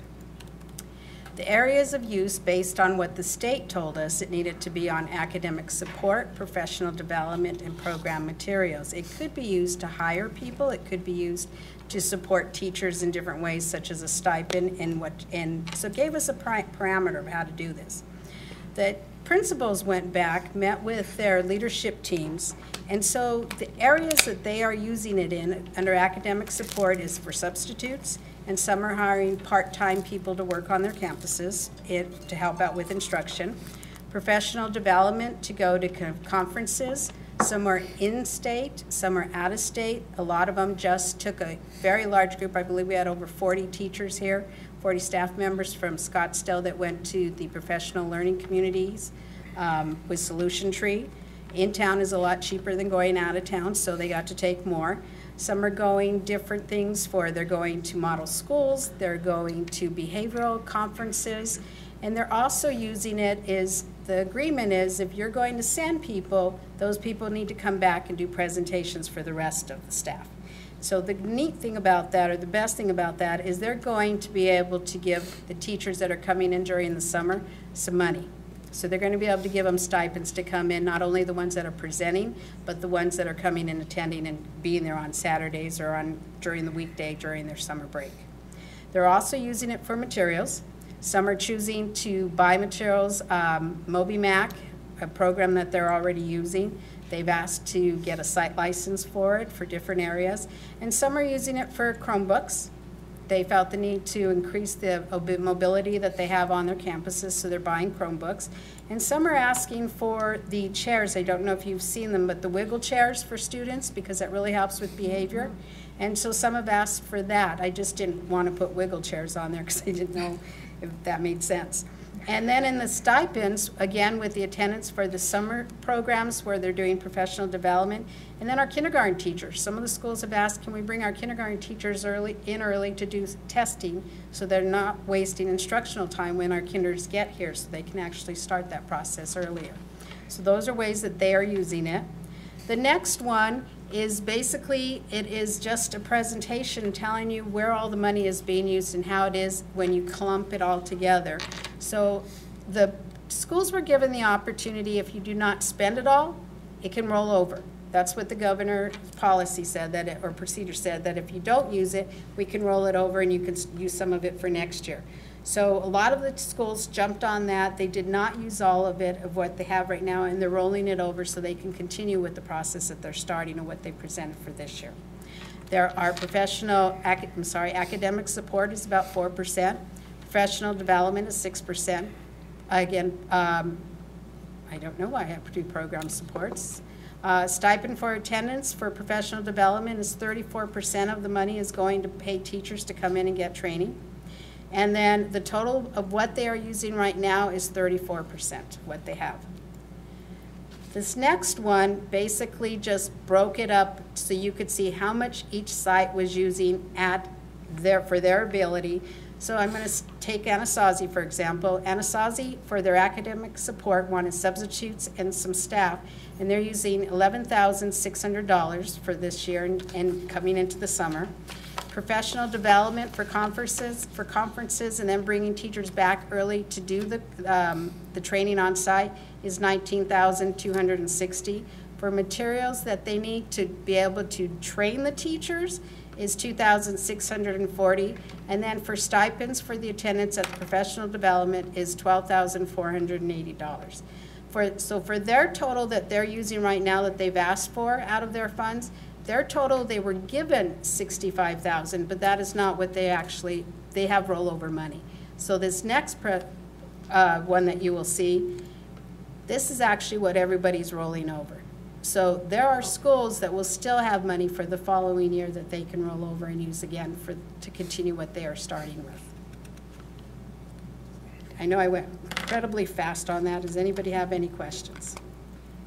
The areas of use based on what the state told us it needed to be on academic support, professional development, and program materials. It could be used to hire people, it could be used to support teachers in different ways, such as a stipend, and so it gave us a parameter of how to do this. The principals went back, met with their leadership teams, and so the areas that they are using it in under academic support is for substitutes, and some are hiring part-time people to work on their campuses to help out with instruction. Professional development to go to conferences. Some are in-state, some are out-of-state. A lot of them just took a very large group. I believe we had over 40 teachers here, 40 staff members from Scottsdale that went to the professional learning communities with Solution Tree. In town is a lot cheaper than going out of town, so they got to take more. Some are going different things they're going to model schools, they're going to behavioral conferences, and they're also using it the agreement is if you're going to send people, those people need to come back and do presentations for the rest of the staff. So the neat thing about that, or the best thing about that, is they're going to be able to give the teachers that are coming in during the summer some money. So they're going to be able to give them stipends to come in, not only the ones that are presenting, but the ones that are coming and attending and being there on Saturdays or during the weekday during their summer break. They're also using it for materials. Some are choosing to buy materials, MobiMac, a program that they're already using. They've asked to get a site license for it for different areas. And some are using it for Chromebooks. They felt the need to increase the mobility that they have on their campuses, so they're buying Chromebooks. And some are asking for the chairs. I don't know if you've seen them, but the wiggle chairs for students, because that really helps with behavior. And so some have asked for that. I just didn't want to put wiggle chairs on there because I didn't know if that made sense. And then in the stipends, again, with the attendance for the summer programs where they're doing professional development, and then our kindergarten teachers. Some of the schools have asked, can we bring our kindergarten teachers early to do testing so they're not wasting instructional time when our kinders get here so they can actually start that process earlier. So those are ways that they are using it. The next one is basically, it is just a presentation telling you where all the money is being used and how it is when you clump it all together. So the schools were given the opportunity, if you do not spend it all, it can roll over. That's what the governor's policy said, or procedure said, that if you don't use it, we can roll it over and you can use some of it for next year. So a lot of the schools jumped on that. They did not use all of it, of what they have right now, and they're rolling it over so they can continue with the process that they're starting and what they presented for this year. There are academic support is about 4%. Professional development is 6%. Again, I don't know why I have to do program supports. Stipend for attendance for professional development is 34% of the money is going to pay teachers to come in and get training. And then the total of what they are using right now is 34% what they have. This next one basically just broke it up so you could see how much each site was using for their ability. So I'm going to take Anasazi, for example. Anasazi, for their academic support, wanted substitutes and some staff, and they're using $11,600 for this year and coming into the summer. Professional development for conferences, and then bringing teachers back early to do the training on site is $19,260. For materials that they need to be able to train the teachers is $2,640. And then for stipends for the attendance at professional development is $12,480. So for their total that they're using right now that they've asked for out of their funds, their total, they were given $65,000, but that is not what they actually, they have rollover money. So this next one that you will see, this is actually what everybody's rolling over. So there are schools that will still have money for the following year that they can roll over and use again to continue what they are starting with. I know I went incredibly fast on that. Does anybody have any questions?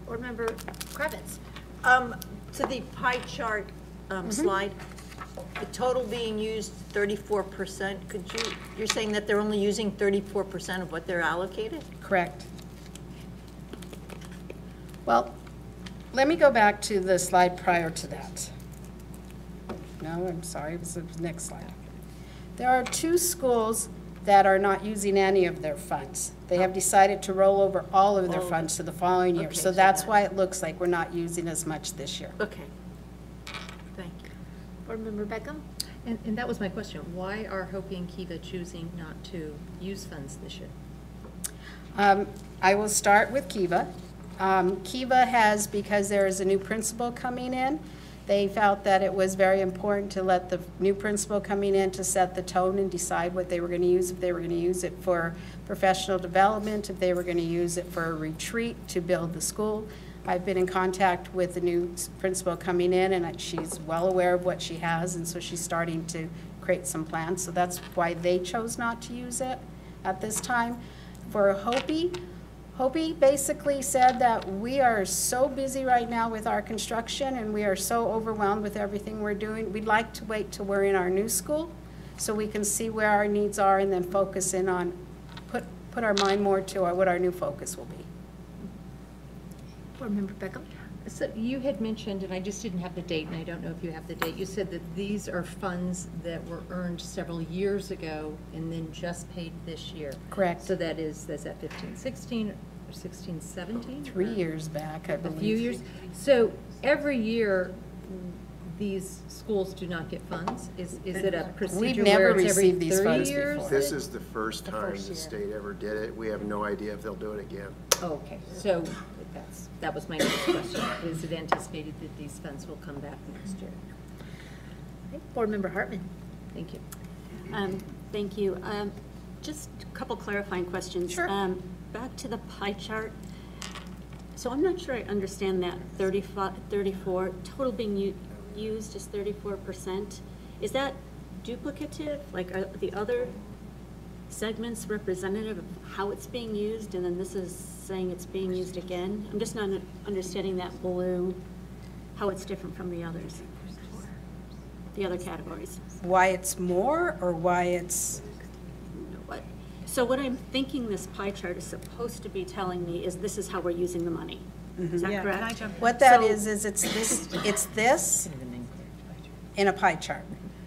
Board Member Kravitz. To the pie chart slide, the total being used 34%, you're saying that they're only using 34% of what they're allocated? Correct. Well, let me go back to the slide prior to that. No, I'm sorry, it was the next slide. There are 2 schools that are not using any of their funds. They have decided to roll over all of their funds to the following year. Okay, So so that's that- why it looks like we're not using as much this year. Okay. Thank you. Board Member Beckham. And that was my question. Why are Hopi and Kiva choosing not to use funds this year? I will start with Kiva. Kiva has, because there is a new principal coming in, they felt that it was very important to let the new principal coming in to set the tone and decide what they were going to use, if they were going to use it for professional development, if they were going to use it for a retreat to build the school. I've been in contact with the new principal coming in, and she's well aware of what she has, and so she's starting to create some plans. So that's why they chose not to use it at this time. For Hopi basically said that we are so busy right now with our construction and we are so overwhelmed with everything we're doing. We'd like to wait till we're in our new school so we can see where our needs are and then focus in on, put our mind more to what our new focus will be. Board Member Beckham. So you had mentioned, and I just didn't have the date, and I don't know if you have the date, you said that these are funds that were earned several years ago and then just paid this year. Correct. So that is that 15-16 or 16-17? 3 years back, I believe. A few years. So every year, these schools do not get funds? Is it a procedure We've never where it's every received these 3 funds years? before. This is the first time the state ever did it. We have no idea if they'll do it again. Okay, so that was my next question. Is it anticipated that these funds will come back next year? Board Member Hartman. Thank you. Thank you. Just a couple clarifying questions. Sure. Back to the pie chart. So I'm not sure I understand that 34, total being used is 34%. Is that duplicative? Like, are the other segments representative of how it's being used, and then this is saying it's being used again? I'm just not understanding that blue, how it's different from the others, the other categories. Why it's more or why it's... So what I'm thinking this pie chart is supposed to be telling me is this is how we're using the money. Is that correct? What that So- is it's this in a pie chart.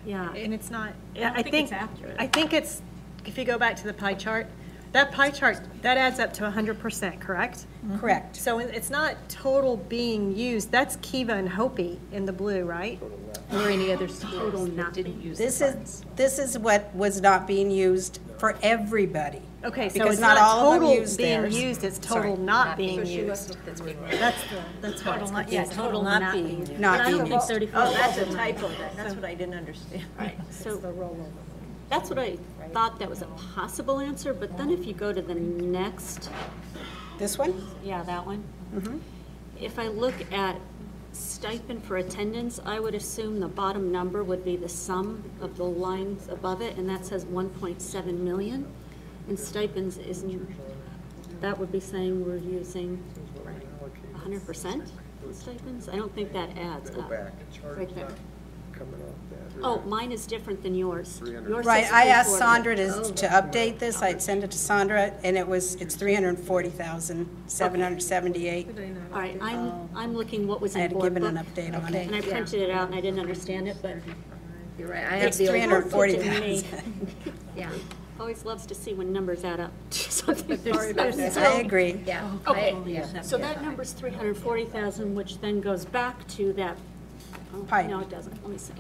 Yeah. And it's not, I I think think, it's accurate. I think it's, if you go back to the pie chart, that pie chart, that adds up to 100%, correct? Correct. So it's not total being used, that's Kiva and Hopi in the blue, right? Or any other schools Total that not didn't being use the This funds? is what was not being used for everybody. Okay, so Because it's not not all of them total used being theirs. used, it's Sorry. total not being used. That's being That's what it's Yeah, total not being used. Not But I don't being think used. 34. Oh, that's a typo then. That's what I didn't understand. Right, so that's what I thought that was a possible answer, but then if you go to the next, This one? yeah, that one. If I look at stipend for attendance, I would assume the bottom number would be the sum of the lines above it, and that says 1.7 million. And stipends isn't, that would be saying we're using 100% in stipends? I don't think that adds Go up. back. Right there. Coming off that. Oh, mine is different than yours. 300. Yours Right, says I asked 340. Sandra to update this, I'd send it to Sandra, and it's 340,778. All right, I'm looking what was I in had board given book. an update on And I it. printed it out and I didn't understand it, but You're right, I have It's the old. helpful to me. 340,000. Yeah. always loves to see when numbers add up to something. I agree. Yeah. Okay, Yeah. so that number's 340,000, which then goes back to that, Pie. no, it doesn't, let me see.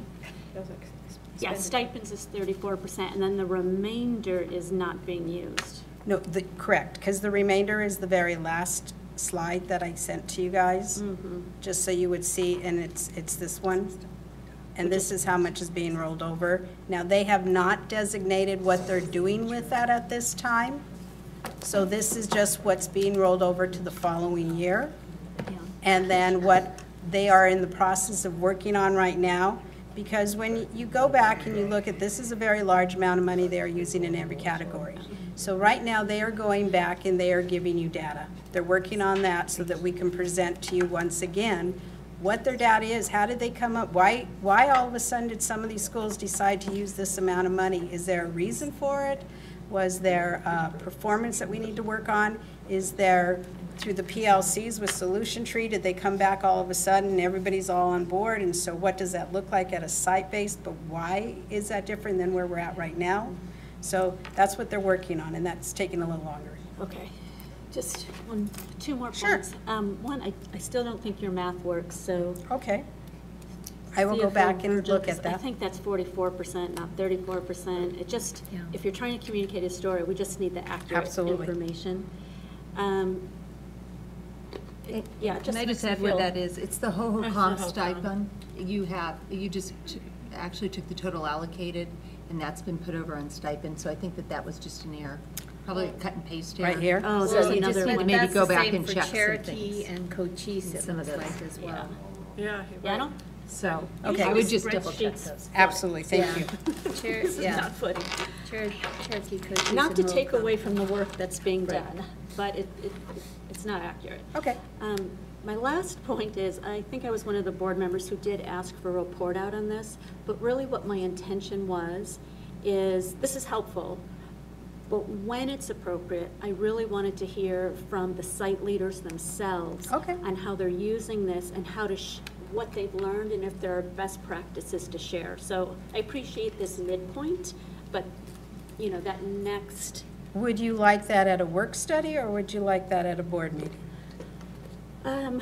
Yeah, stipends is 34%, and then the remainder is not being used. No, correct, because the remainder is the very last slide that I sent to you guys, just so you would see, and it's this one. And this is how much is being rolled over. Now, they have not designated what they're doing with that at this time. So this is just what's being rolled over to the following year. And then what they are in the process of working on right now. Because when you go back and you look at, this is a very large amount of money they are using in every category. So right now, they are going back and they are giving you data. They're working on that so that we can present to you once again what their data is. How did they come up? Why all of a sudden did some of these schools decide to use this amount of money? Is there a reason for it? Was there performance that we need to work on? Is there, through the PLCs with Solution Tree, did they come back all of a sudden and everybody's all on board? And so what does that look like at a site-based? But why is that different than where we're at right now? So that's what they're working on, and that's taking a little longer. Okay, just two more Sure. points. One, I still don't think your math works, so. Okay. I will go CFO back and Virgil, look at 'cause I that. think that's 44%, not 34%. It just, Yeah. if you're trying to communicate a story, we just need the accurate Absolutely. information. Yeah, Can I just add what that is? It's the ho-ho-com stipend. You just actually took the total allocated, and that's been put over on stipend, so I think that was just an error. Probably a cut and paste error. Right here? Oh, So there's you just another need to one. maybe That's go the back same and for check some Cherokee things. and Cochise, it Some of looks those. like as well. Yeah. Yeah, I don't, So, Okay. I would just double check Spreadsheets. those. Absolutely, thank you. This is Yeah. not footing. Cherokee, Cochise. Not to and take Holcomb. away from the work that's being done, but it's not accurate. Okay. My last point is, I think I was one of the board members who did ask for a report out on this, but really what my intention was is, this is helpful, but when it's appropriate, I really wanted to hear from the site leaders themselves Okay. on how they're using this and how to, what they've learned and if there are best practices to share. So I appreciate this midpoint, but, that next. Would you like that at a work study, or would you like that at a board meeting?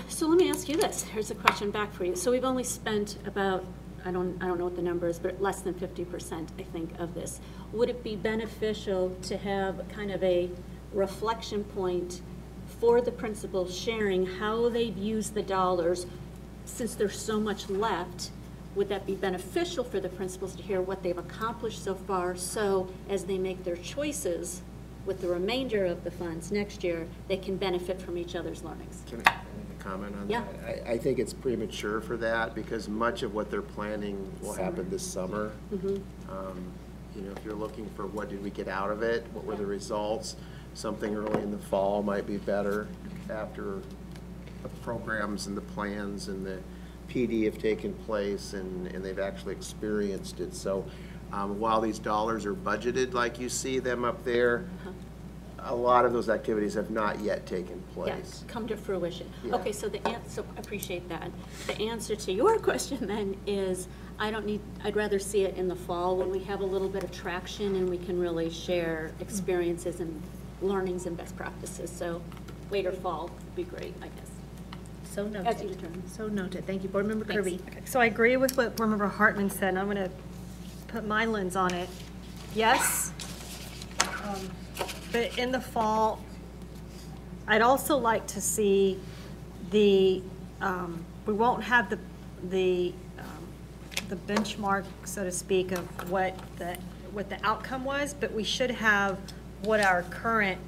So let me ask you this. Here's a question back for you. So we've only spent about, I don't know what the number is, but less than 50%, I think, of this. Would it be beneficial to have kind of a reflection point for the principals sharing how they've used the dollars since there's so much left? Would that be beneficial for the principals to hear what they've accomplished so far, so as they make their choices with the remainder of the funds next year, they can benefit from each other's learnings? Can I make a comment on Yeah. that? I think it's premature for that, because much of what they're planning will happen this summer. If you're looking for what did we get out of it, what were the results, something early in the fall might be better after the programs and the plans and the PD have taken place and they've actually experienced it. So while these dollars are budgeted like you see them up there, a lot of those activities have not yet taken place. Yes, come to fruition. Yeah. Okay, so so I appreciate that. The answer to your question then is, I'd rather see it in the fall when we have a little bit of traction and we can really share experiences and learnings and best practices. So later fall would be great, I guess. So As you noted. determine. So noted. Thank you, Board Member Kirby. Okay, so I agree with what Board Member Hartman said, and I'm going to put my lens on it. Yes, but in the fall, I'd also like to see we won't have the benchmark, so to speak, of what the outcome was, but we should have what our current,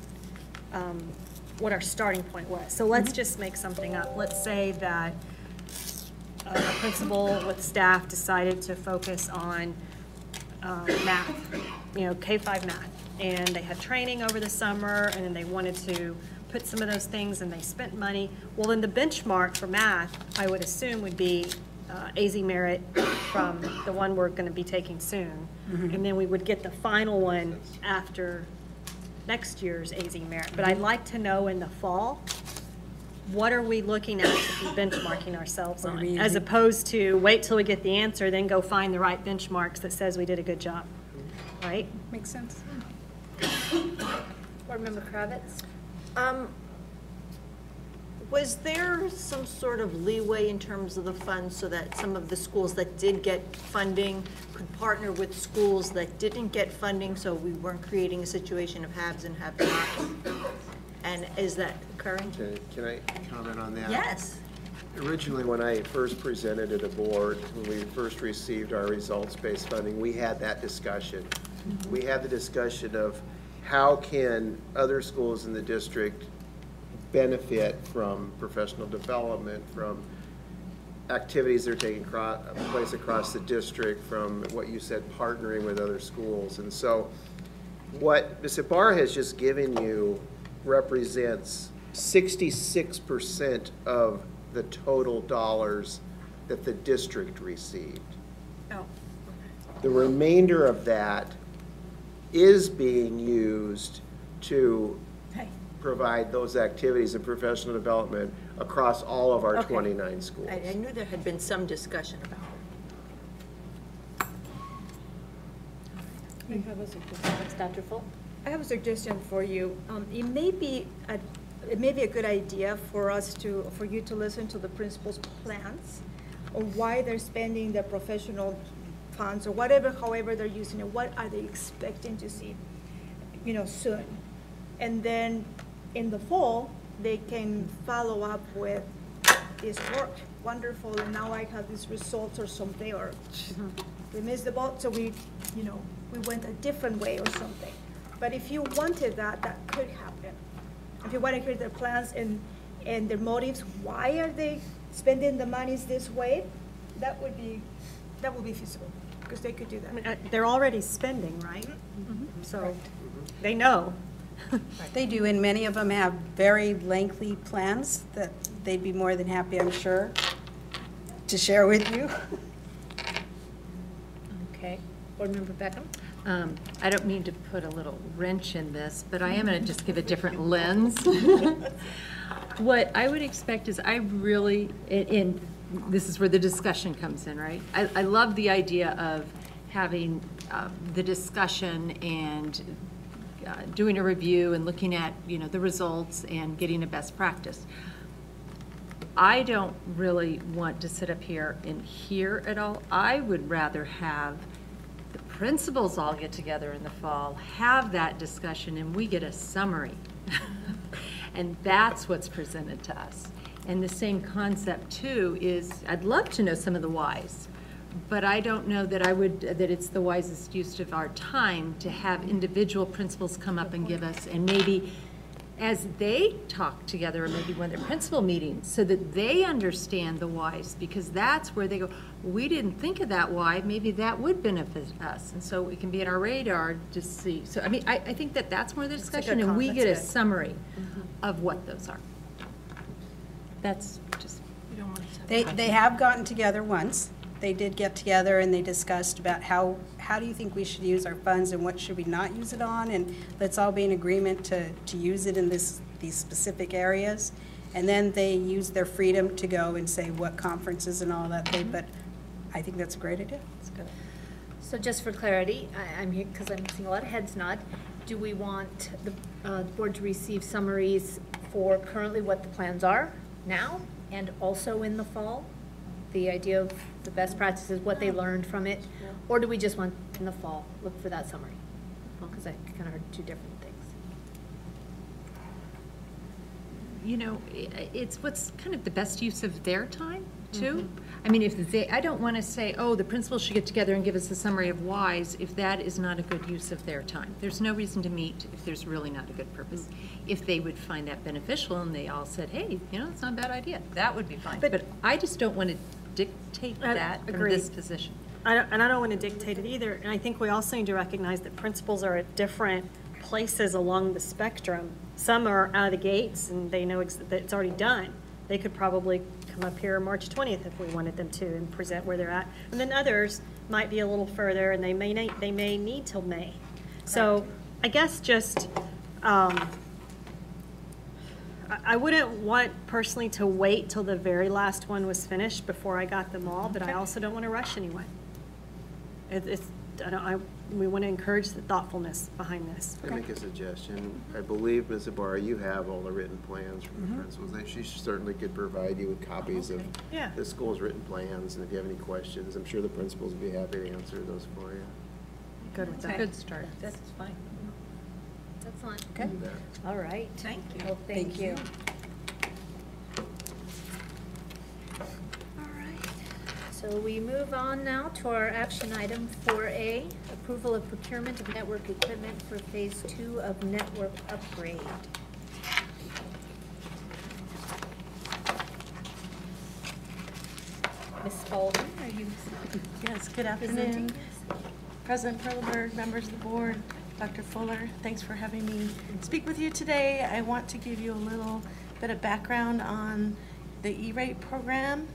what our starting point was. So let's just make something up. Let's say that a principal with staff decided to focus on math, K-5 math. And they had training over the summer, and then they wanted to put some of those things, and they spent money. Well, then the benchmark for math, I would assume, would be AZ Merit from the one we're going to be taking soon. And then we would get the final one after next year's AZ Merit. But I'd like to know in the fall, what are we looking at to be benchmarking ourselves on? As opposed to wait till we get the answer, then go find the right benchmarks that says we did a good job, right? Makes sense. Board Member Kravitz? Was there some sort of leeway in terms of the funds so that some of the schools that did get funding could partner with schools that didn't get funding, so we weren't creating a situation of haves and have-nots? And is that occurring? Can I comment on that? Yes. Originally, when I first presented to the board, when we first received our results-based funding, we had that discussion. We had the discussion of how can other schools in the district benefit from professional development, from activities that are taking place across the district, from what you said, partnering with other schools. And so what Ms. Ibarra has just given you represents 66% of the total dollars that the district received. Oh. The remainder of that is being used to provide those activities and professional development across all of our Okay. 29 schools. I knew there had been some discussion about it. Dr. Full? I have a suggestion for you. It may be a good idea for you to listen to the principal's plans on why they're spending their professional funds or whatever, however they're using it. What are they expecting to see, soon? And then in the fall, they can follow up with this worked wonderful, and now I have these results or something, or we missed the boat, so we went a different way or something. But if you wanted that, that could happen. If you want to hear their plans and their motives, why are they spending the monies this way, that would be feasible, because they could do that. I mean, they're already spending, right? So they know. They do, and many of them have very lengthy plans that they'd be more than happy, I'm sure, to share with you. Okay. Board Member Beckham? I don't mean to put a little wrench in this, but I am going to just give a different lens. What I would expect is and this is where the discussion comes in, right? I love the idea of having the discussion and doing a review and looking at, the results and getting a best practice. I don't really want to sit up here and hear it all. I would rather have the principals all get together in the fall, have that discussion, and we get a summary. And that's what's presented to us. And the same concept, too, is I'd love to know some of the whys, but I don't know that that it's the wisest use of our time to have individual principals come up and give us, and maybe as they talk together, or maybe when they're principal meetings, so that they understand the whys, because that's where they go, we didn't think of that why, maybe that would benefit us. And so it can be on our radar to see. So, I mean, I think that's more the discussion, and we get a summary of what those are. That's just, They have gotten together once. They did get together and they discussed about how do you think we should use our funds and what should we not use it on, and let's all be in agreement to use it in these specific areas. And then they use their freedom to go and say what conferences and all that but I think that's a great idea. That's good. So just for clarity, I'm here because I'm seeing a lot of heads nod. Do we want the board to receive summaries for currently what the plans are now and also in the fall? The idea of the best practices, what they learned from it? Or do we just want in the fall, look for that summary? Well, because I kind of heard two different things. It's what's kind of the best use of their time, too. I mean, I don't want to say, oh, the principals should get together and give us a summary of whys, if that is not a good use of their time. There's no reason to meet if there's really not a good purpose. If they would find that beneficial and they all said, hey, it's not a bad idea, that would be fine. But I just don't want to dictate that from this position. And I don't want to dictate it either. And I think we also need to recognize that principals are at different places along the spectrum. Some are out of the gates and they know that it's already done. They could probably come up here March 20th if we wanted them to and present where they're at. And then others might be a little further and they may need till May. So I guess just I wouldn't want personally to wait till the very last one was finished before I got them all, but I also don't want to rush anyone. It we want to encourage the thoughtfulness behind this. Can I make a suggestion? I believe, Ms. Ibarra, you have all the written plans from the principals. She certainly could provide you with copies of Yeah. the school's written plans, and if you have any questions, I'm sure the principals would be happy to answer those for you. Good with that. Good start. That's fine. That's fine. Okay. All right. Thank you. Well, thank you. All right. So we move on now to our action item 4A, approval of procurement of network equipment for Phase 2 of network upgrade. Ms. Spalding, are you Yes, good presenting? afternoon. President Perleberg, members of the board, Dr. Fuller, thanks for having me speak with you today. I want to give you a little bit of background on the E-rate program.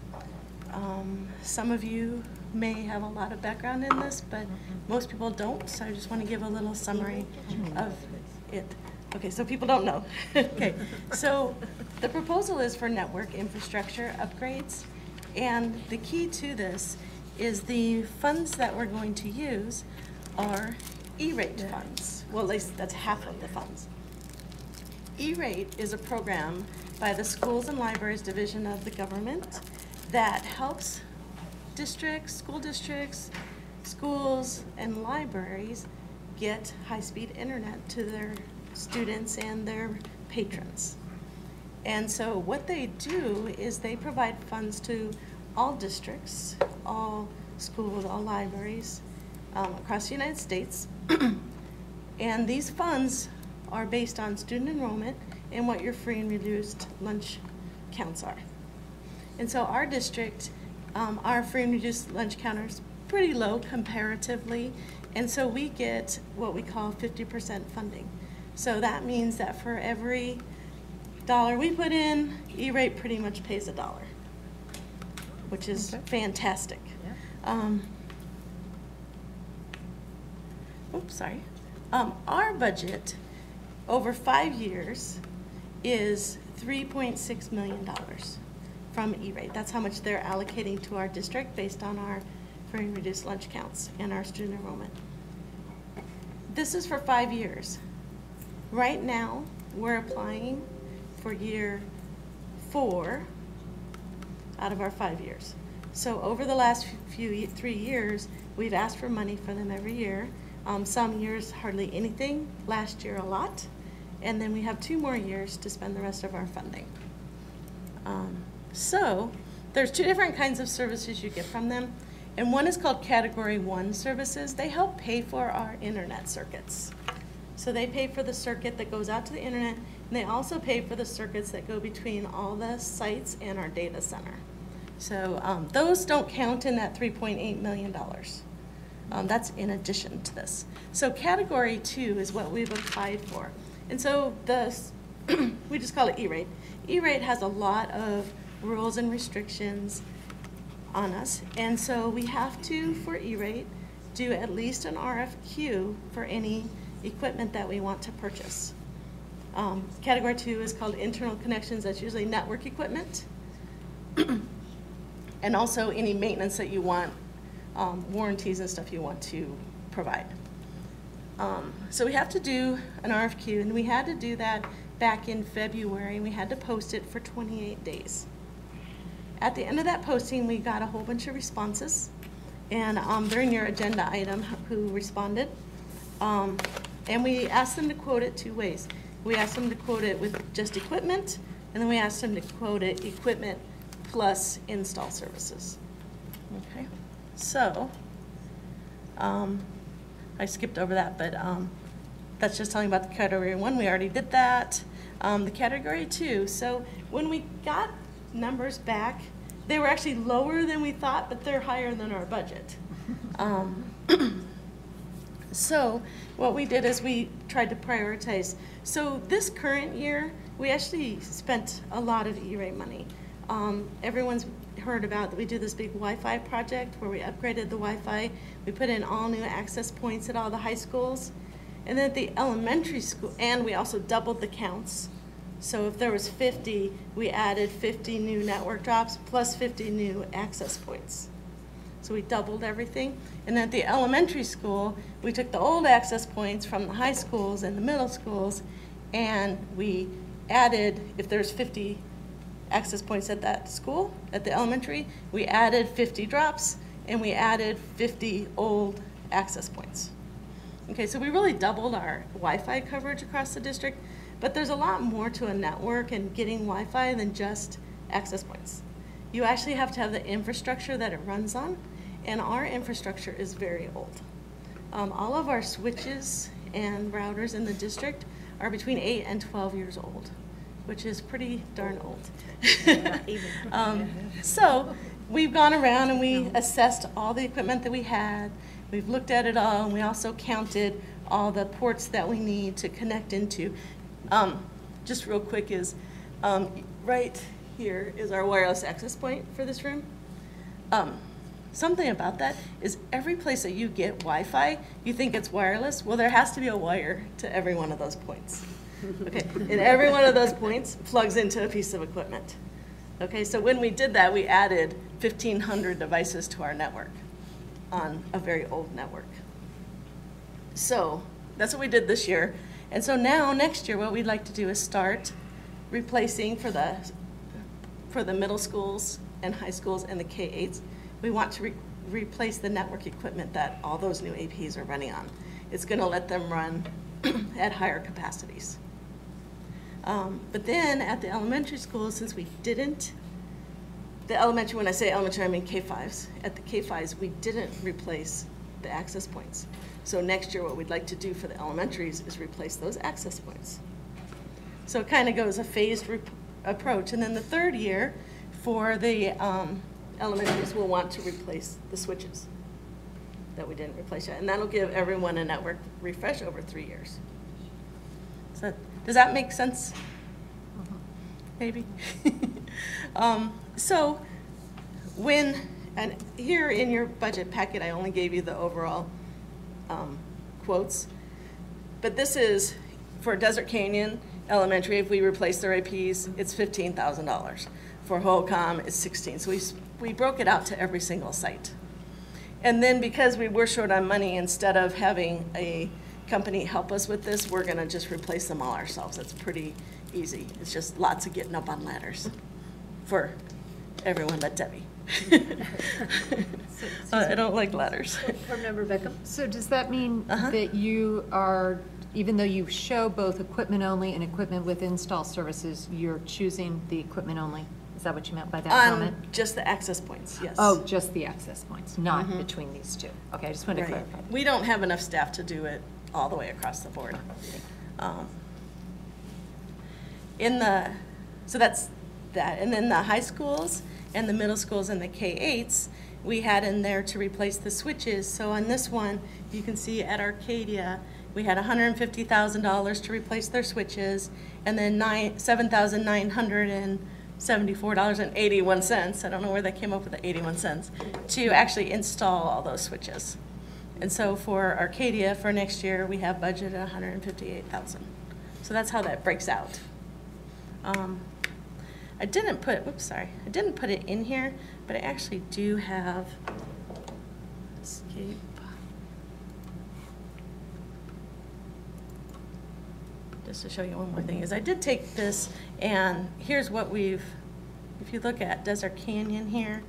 Some of you may have a lot of background in this, but most people don't, so I just want to give a little summary of it. Okay, so people don't know. Okay, so the proposal is for network infrastructure upgrades, and the key to this is the funds that we're going to use are E-rate funds. Well, at least that's half of the funds. E-rate is a program by the Schools and Libraries Division of the government that helps districts, schools, and libraries get high-speed internet to their students and their patrons. And so what they do is they provide funds to all districts, all schools, all libraries across the United States. And these funds are based on student enrollment and what your free and reduced lunch counts are. And so our district, our free and reduced lunch count is pretty low comparatively, and so we get what we call 50% funding. So that means that for every dollar we put in, E-rate pretty much pays $1, which is fantastic. Oops, sorry. Our budget over 5 years is $3.6 million from E-rate. That's how much they're allocating to our district based on our free and reduced lunch counts and our student enrollment. This is for 5 years. Right now, we're applying for year 4 out of our 5 years. So over the last 3 years, we've asked for money for them every year. Some years hardly anything, last year a lot, and then we have 2 more years to spend the rest of our funding. So there's 2 different kinds of services you get from them, and one is called Category 1 services. They help pay for our internet circuits. So they pay for the circuit that goes out to the internet, and they also pay for the circuits that go between all the sites and our data center. So those don't count in that $3.8 million. That's in addition to this. So Category 2 is what we've applied for. And so we just call it E-rate. E-rate has a lot of rules and restrictions on us. And so we have to, for E-rate, do at least an RFQ for any equipment that we want to purchase. Category 2 is called internal connections. That's usually network equipment. And also any maintenance that you want, warranties and stuff you want to provide. So we have to do an RFQ, and we had to do that back in February, and we had to post it for 28 days. At the end of that posting, we got a whole bunch of responses, and they're in your agenda item who responded. And we asked them to quote it 2 ways. We asked them to quote it with just equipment, and then we asked them to quote it equipment plus install services. Okay, so I skipped over that, but that's just telling about the Category 1. We already did that. The Category 2, so when we got numbers back, they were actually lower than we thought, but they're higher than our budget. So what we did is we tried to prioritize. So this current year, we actually spent a lot of E-rate money. Everyone's heard about that we do this big Wi-Fi project where we upgraded the Wi-Fi. We put in all new access points at all the high schools. And then at the elementary school, and we also doubled the counts. So if there was 50, we added 50 new network drops plus 50 new access points. So we doubled everything. And at the elementary school, we took the old access points from the high schools and the middle schools, and we added, if there's 50 access points at that school, at the elementary, we added 50 drops, and we added 50 old access points. Okay, so we really doubled our Wi-Fi coverage across the district, but there's a lot more to a network and getting Wi-Fi than just access points. You actually have to have the infrastructure that it runs on, and our infrastructure is very old. All of our switches and routers in the district are between 8 and 12 years old, which is pretty darn old. So we've gone around and we assessed all the equipment that we had. We've looked at it all, and we also counted all the ports that we need to connect into. Just real quick is, right here is our wireless access point for this room. Something about that is every place that you get Wi-Fi, you think it's wireless. Well, there has to be a wire to every one of those points. Okay, and every one of those points plugs into a piece of equipment. Okay, so when we did that, we added 1,500 devices to our network on a very old network. So that's what we did this year. And so now, next year, what we'd like to do is start replacing for the middle schools and high schools and the K-8s. We want to replace the network equipment that all those new APs are running on. It's going to let them run at higher capacities. But then at the elementary schools, since we didn't, the elementary, when I say elementary, I mean K-5s. At the K-5s, we didn't replace the access points. So next year, what we'd like to do for the elementaries is replace those access points. So it kind of goes a phased approach. And then the third year, for the elementaries, we'll want to replace the switches that we didn't replace yet. And that'll give everyone a network refresh over 3 years. So does that make sense? Maybe? So and here in your budget packet, I only gave you the overall quotes. But this is for Desert Canyon Elementary. If we replace their APs, it's $15,000. For Holcomb, it's $16,000. So we broke it out to every single site. And then because we were short on money, instead of having a company help us with this, we're going to just replace them all ourselves. It's pretty easy. It's just lots of getting up on ladders for everyone but Debbie. I don't like ladders. Board Member Beckham. So does that mean that you are, even though you show both equipment only and equipment with install services, you're choosing the equipment only? Is that what you meant by that comment? Just the access points, yes. Oh, just the access points, not between these two. Okay, I just wanted to clarify. We don't have enough staff to do it all the way across the board. So that's that. And then the high schools and the middle schools and the K-8s, we had in there to replace the switches. So on this one, you can see at Arcadia, we had $150,000 to replace their switches, and then $7,974.81, I don't know where they came up with the 81 cents, to actually install all those switches. And so for Arcadia, for next year, we have budgeted $158,000. So that's how that breaks out. I didn't put it in here, but I actually do have, escape. Just to show you one more thing, is I did take this, and here's what if you look at Desert Canyon here.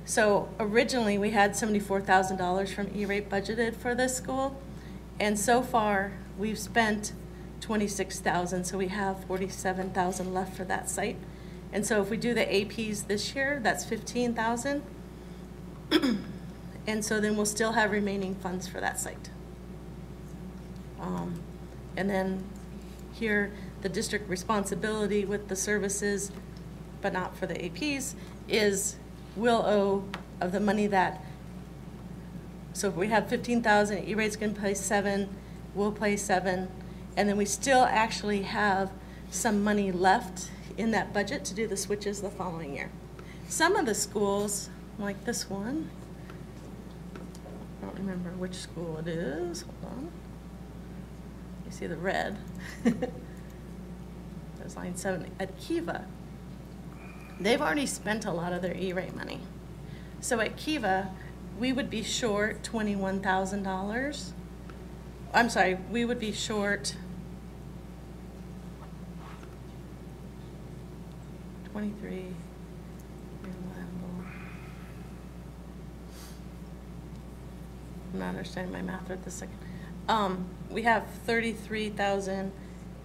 So originally we had $74,000 from E-rate budgeted for this school, and so far we've spent $26,000, so we have $47,000 left for that site. And so if we do the APs this year, that's $15,000, and so then we'll still have remaining funds for that site. And then here, the district responsibility with the services, but not for the APs, is we'll owe of the money that, so if we have $15,000, E-rate's going to pay $7,000, we'll pay $7,000, and then we still actually have some money left in that budget to do the switches the following year. Some of the schools, like this one, I don't remember which school it is, hold on. You see the red. There's line 7 at Kiva. They've already spent a lot of their E-rate money. So at Kiva, we would be short $21,000. I'm sorry, we would be short 23. I'm not understanding my math right this second. We have 33,000,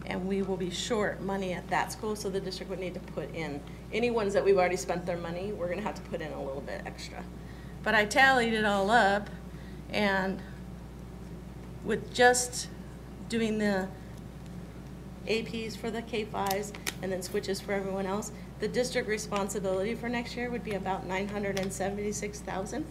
and we will be short money at that school, so the district would need to put in, any ones that we've already spent their money, we're gonna have to put in a little bit extra. But I tallied it all up, and with just doing the APs for the K-5s and then switches for everyone else, the district responsibility for next year would be about $976,000.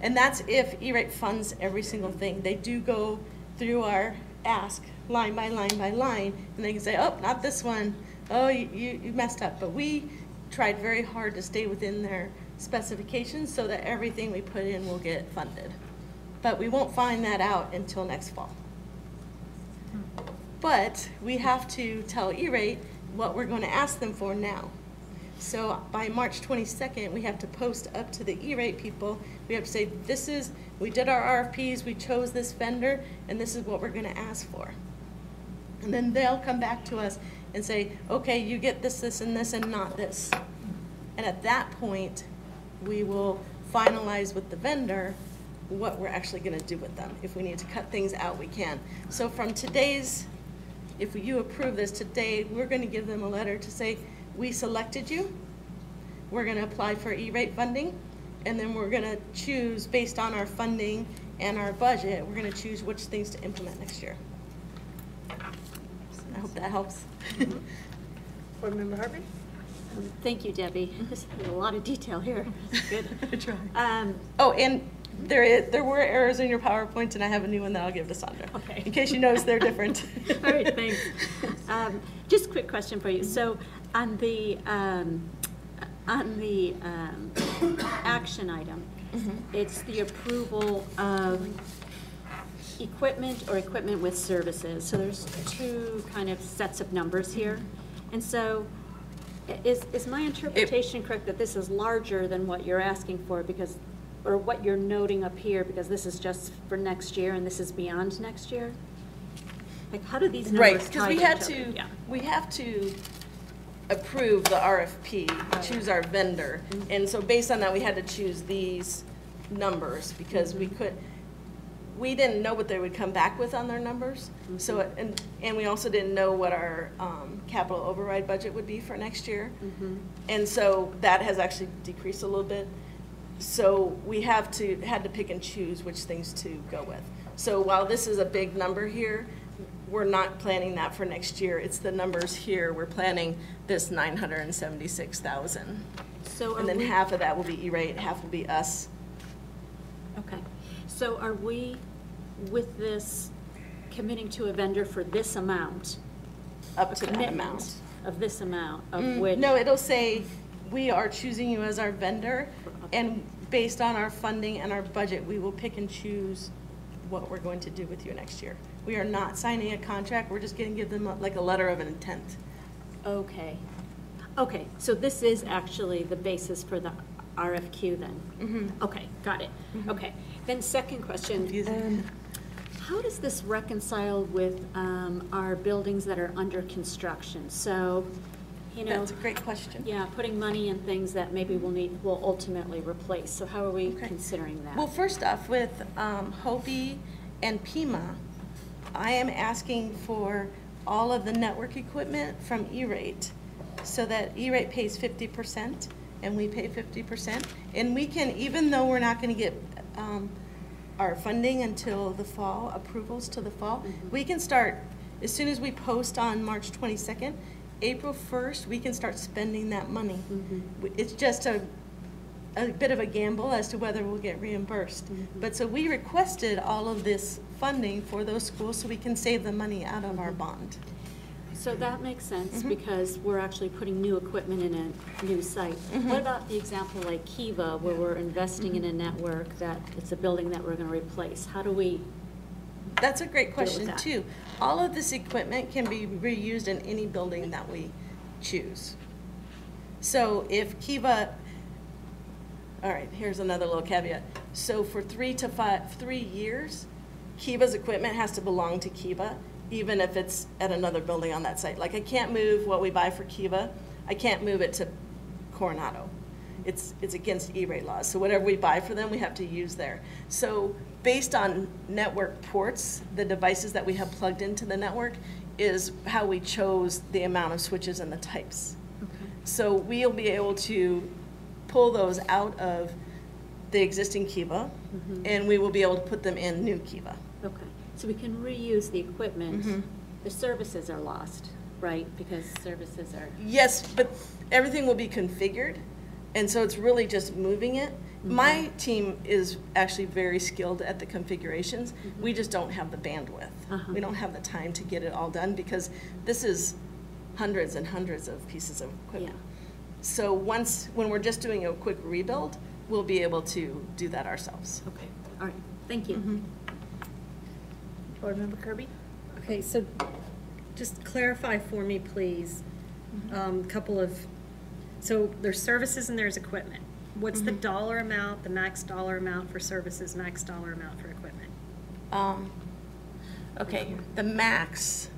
And that's if E-rate funds every single thing. They do go through our ask line by line by line, and they can say, oh, not this one. Oh, you messed up. But we tried very hard to stay within their specifications so that everything we put in will get funded. But we won't find that out until next fall. But we have to tell E-rate what we're going to ask them for now. So by March 22nd, we have to post up to the E-rate people. We have to say, we did our RFPs, we chose this vendor, and this is what we're gonna ask for. And then they'll come back to us and say, okay, you get this, this, and this, and not this. And at that point, we will finalize with the vendor what we're actually gonna do with them. If we need to cut things out, we can. So from today's, if you approve this today, we're gonna give them a letter to say, we selected you, we're gonna apply for E-rate funding, and then we're gonna choose, based on our funding and our budget, we're gonna choose which things to implement next year. I hope that helps. Board Member Harvey? Thank you, Debbie. This is a lot of detail here. Good. I tried. Oh, and there were errors in your PowerPoint, and I have a new one that I'll give to Sandra. Okay. In case you notice they're different. All right, thanks. Just a quick question for you. So on the action item, it's the approval of equipment or equipment with services. So there's two kind of sets of numbers here. And so is my interpretation correct that this is larger than what you're asking for because, or what you're noting up here, because this is just for next year and this is beyond next year? Like, how do these numbers tie to each other? Yeah. We have to approve the RFP, choose our vendor. And so based on that, we had to choose these numbers because we didn't know what they would come back with on their numbers. So, and we also didn't know what our capital override budget would be for next year. And so that has actually decreased a little bit. So we had to pick and choose which things to go with. So while this is a big number here, we're not planning that for next year. It's the numbers here. We're planning this 976,000. So and then half of that will be E-rate, half will be us. Okay. So are we, with this, committing to a vendor for this amount? Up to that amount. Of this amount, of which? No, it'll say, we are choosing you as our vendor, and based on our funding and our budget, we will pick and choose what we're going to do with you next year. We are not signing a contract, we're just going to give them like a letter of intent. Okay. Okay, so this is actually the basis for the RFQ then? Okay, got it. Okay, then second question. How does this reconcile with our buildings that are under construction? So, you know. That's a great question. Yeah, putting money in things that maybe we'll ultimately replace. So how are we considering that? Well, first off, with Hopi and Pima, I am asking for all of the network equipment from E-rate so that E-rate pays 50% and we pay 50%. And we can, even though we're not going to get our funding until the fall, approvals to the fall, we can start, as soon as we post on March 22nd, April 1st, we can start spending that money. It's just a bit of a gamble as to whether we'll get reimbursed. But so we requested all of this funding for those schools so we can save the money out of our bond. So that makes sense because we're actually putting new equipment in a new site. What about the example like Kiva, where we're investing in a network that it's a building that we're going to replace? How do we? That's a great question too. All of this equipment can be reused in any building that we choose. So if Kiva, all right, here's another little caveat. So for 3 years, Kiva's equipment has to belong to Kiva, even if it's at another building on that site. Like, I can't move what we buy for Kiva, I can't move it to Coronado. It's against E-rate laws. So whatever we buy for them, we have to use there. So based on network ports, the devices that we have plugged into the network is how we chose the amount of switches and the types. Okay. So we'll be able to pull those out of the existing Kiva, and we will be able to put them in new Kiva. Okay, so we can reuse the equipment. Mm-hmm. The services are lost, right? Because services are, Yes, but everything will be configured, and so it's really just moving it. My team is actually very skilled at the configurations. We just don't have the bandwidth. We don't have the time to get it all done because this is hundreds and hundreds of pieces of equipment. So when we're just doing a quick rebuild, we'll be able to do that ourselves. okay, all right, thank you. Board Member Kirby? Okay, so just clarify for me, please, couple of, so there's services and there's equipment. What's the dollar amount, the max dollar amount for services, max dollar amount for equipment? Okay, the max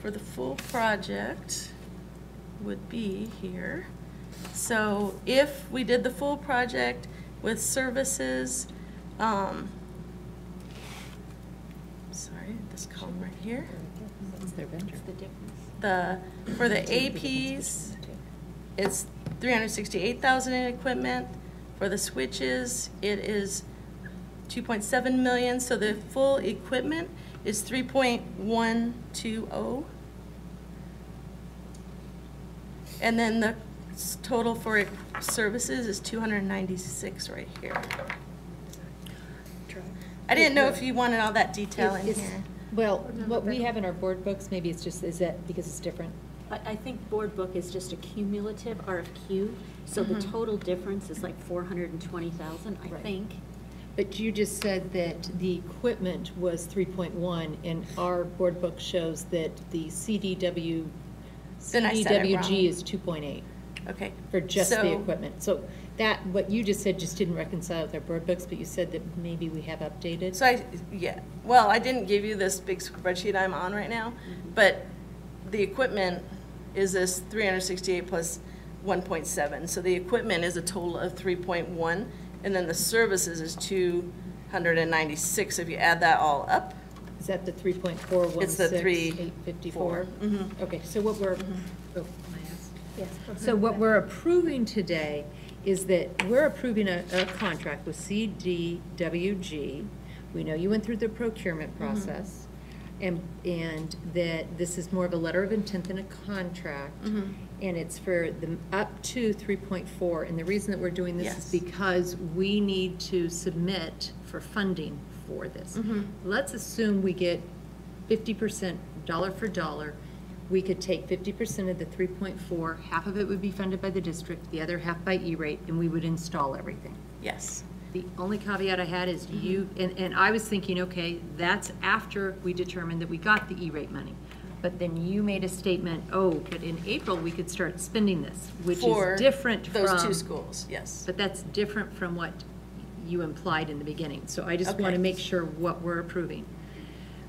for the full project would be here. So if we did the full project with services, sorry, this column right here. What's their vendor? What's the difference? For the APs, it's 368,000 in equipment. For the switches, it is 2.7 million. So the full equipment is 3.120. And then the total for services is 296 right here. I didn't know if you wanted all that detail in here. Well, what we have in our board books, maybe it's just, is that because it's different? I think board book is just a cumulative RFQ, so the total difference is like 420,000, I think. But you just said that the equipment was 3.1, and our board book shows that the CDWG is 2.8 Okay. for just the So- equipment. So that, what you just said just didn't reconcile with our board books, but you said that maybe we have updated. So well, I didn't give you this big spreadsheet I'm on right now, but the equipment is this 368 plus 1.7. So the equipment is a total of 3.1, and then the services is 296. If you add that all up, Is that the 3.416? It's the 854? Okay, so what we're, oh, can I ask? Yes. So what we're approving today is that we're approving a contract with CDWG. We know you went through the procurement process, and that this is more of a letter of intent than a contract, and it's for the up to 3.4. And the reason that we're doing this is because we need to submit for funding for this. Let's assume we get 50% dollar for dollar. We could take 50% of the 3.4, half of it would be funded by the district, the other half by E-rate, and we would install everything. yes. The only caveat I had is and I was thinking, okay, that's after we determined that we got the E-rate money. But then you made a statement, oh, but in April, we could start spending this, which For is different from. those two schools, yes. But that's different from what you implied in the beginning. So I just want to make sure what we're approving.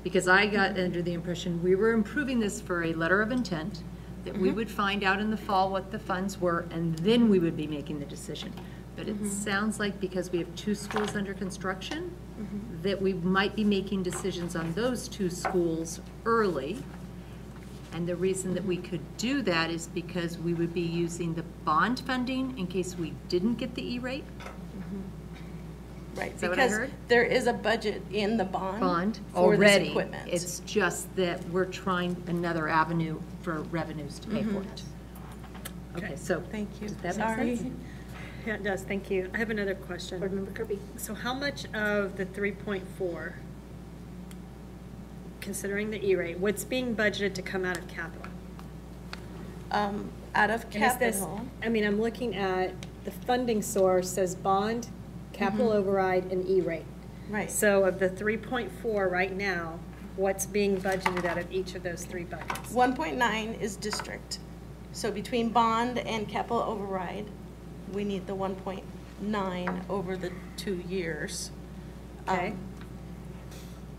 Because I got under the impression we were improving this for a letter of intent, that we would find out in the fall what the funds were, and then we would be making the decision. But it sounds like because we have 2 schools under construction, that we might be making decisions on those 2 schools early. And the reason that we could do that is because we would be using the bond funding in case we didn't get the E-rate. Right, Is that what I because heard? there is a budget in the bond For this already. equipment. It's just that we're trying another avenue for revenues to pay for it. Okay, so. Thank you. Does that Sorry. make sense? Yeah, it does, thank you. I have another question. Board Member Kirby? So how much of the 3.4, considering the E-rate, what's being budgeted to come out of capital? Out of And is this, capital, I mean, I'm looking at the funding source says bond, capital override, and E-rate. right. So of the 3.4 right now, what's being budgeted out of each of those 3 buckets? 1.9 is district. So between bond and capital override, we need the 1.9. 9 over the 2 years. Okay.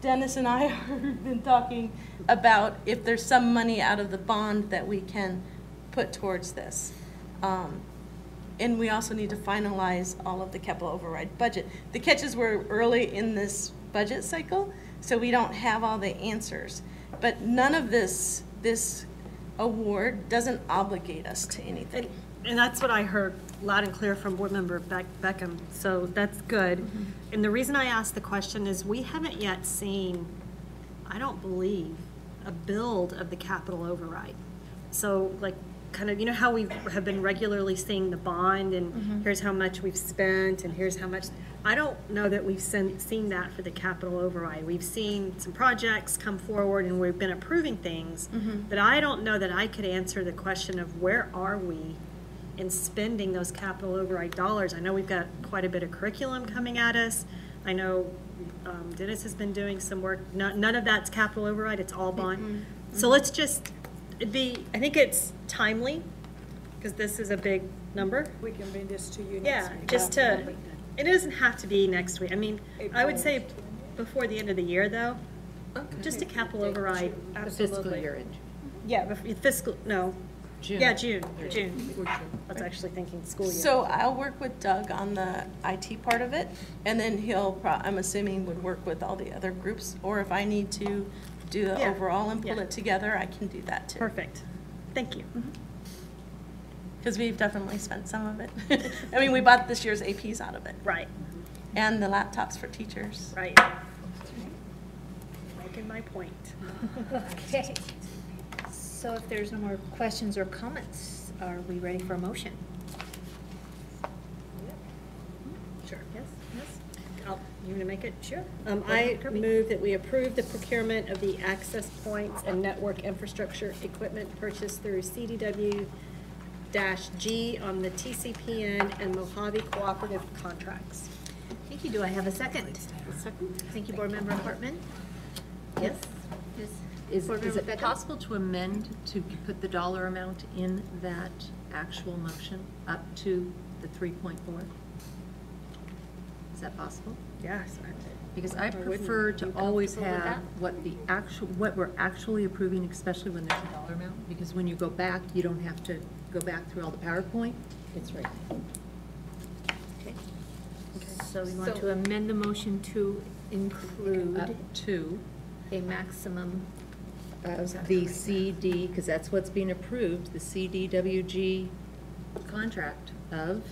Dennis and I have been talking about if there's some money out of the bond that we can put towards this. And we also need to finalize all of the capital override budget. The catch is we're early in this budget cycle, so we don't have all the answers. But none of this award doesn't obligate us to anything. And that's what I heard loud and clear from Board Member Beckham, so that's good. And the reason I asked the question is we haven't yet seen, I don't believe, a build of the capital override. So like, kind of, you know how we have been regularly seeing the bond and here's how much we've spent and here's how much, I don't know that we've seen that for the capital override. We've seen some projects come forward and we've been approving things, but I don't know that I could answer the question of where are we in spending those capital override dollars. I know we've got quite a bit of curriculum coming at us. I know Dennis has been doing some work. None of that's capital override, it's all bond. So let's just, I think it's timely, because this is a big number. We can bring this to you next Yeah, week. just to, it doesn't have to be next week. I mean, I would say before the end of the year, though, just a capital override. The fiscal year end. Yeah, fiscal, no. June. Yeah, June. I was actually thinking school year. So I'll work with Doug on the IT part of it, and then he'll, I'm assuming, would work with all the other groups, or if I need to do the overall and pull it together, I can do that too. Perfect. Thank you. Because we've definitely spent some of it. I mean, we bought this year's APs out of it. Right. And the laptops for teachers. Right. Making my point. Okay. So if there's no more questions or comments, are we ready for a motion? Sure. Yes, yes. You gonna make it? Sure. I move that we approve the procurement of the access points and network infrastructure equipment purchased through CDW-G on the TCPN and Mojave Cooperative contracts. Thank you. Do I have a second? Second? Thank you, Board Member Hartman. Yes? Yes. Is Board it Member Beckham? possible to amend to put the dollar amount in that actual motion up to the 3.4? Is that possible? Yes. Because I wouldn't. prefer to You always comfortable with have that? what we're actually approving, especially when there's a dollar amount, because when you go back, you don't have to go back through all the PowerPoint. It's right there. Okay. So we want to amend the motion to include Up to a maximum of the CD, because that's what's being approved, the CDWG contract of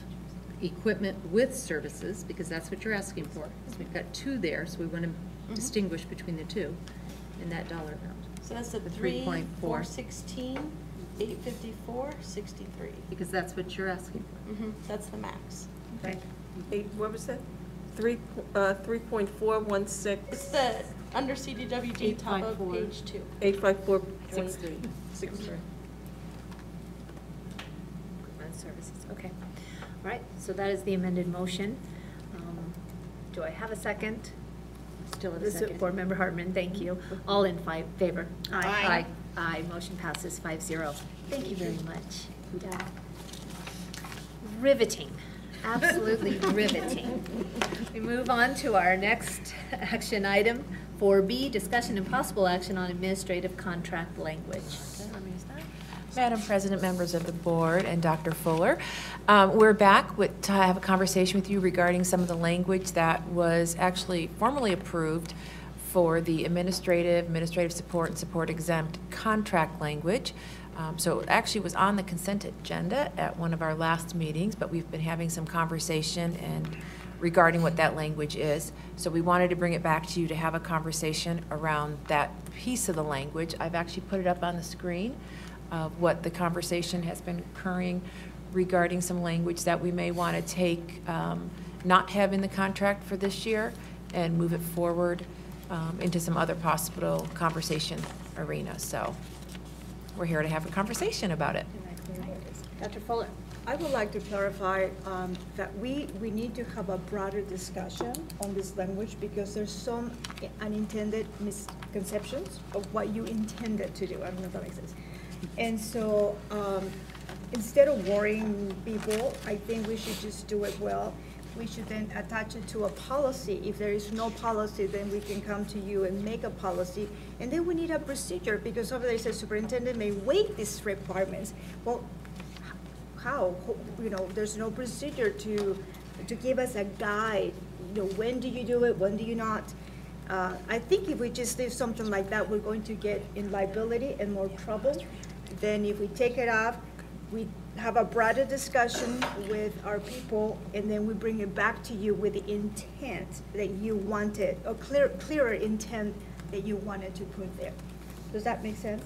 equipment with services, because that's what you're asking for. So we've got two there, so we want to distinguish between the two in that dollar amount. So that's the 3.4. 416, 854, 63. Because that's what you're asking for. That's the max. Okay. What was that? 3.416. It's the under CDWG top of 854. page 2. 854.63. Equipment services, okay. All right, so that is the amended motion. Do I have a second? Still have a This is second. Board Member Hartman, thank you. All in favor? Aye. Aye, motion passes 5-0. Thank you very much. Riveting, absolutely riveting. We move on to our next action item, 4B, discussion and possible action on administrative contract language. Madam President, members of the board, and Dr. Fuller, we're back to have a conversation with you regarding some of the language that was actually formally approved for the administrative support, and support exempt contract language. So it actually was on the consent agenda at one of our last meetings, but we've been having some conversation and regarding what that language is. So we wanted to bring it back to you to have a conversation around that piece of the language. I've actually put it up on the screen of what the conversation has been occurring regarding some language that we may want to take, not have in the contract for this year, and move it forward into some other possible conversation arena. So we're here to have a conversation about it. Dr. Fuller. I would like to clarify that we need to have a broader discussion on this language because there's some unintended misconceptions of what you intended to do. I don't know if that makes sense. And so instead of worrying people, I think we should just do it well. we should then attach it to a policy. If there is no policy, then we can come to you and make a policy. And then we need a procedure, because over there it says superintendent may waive these requirements. Well, how? You know, there's no procedure to give us a guide. You know, when do you do it, when do you not? I think if we just do something like that, we're going to get in liability and more trouble. Then if we take it off, we have a broader discussion with our people, and then we bring it back to you with the intent that you wanted, or clearer intent that you wanted to put there. Does that make sense?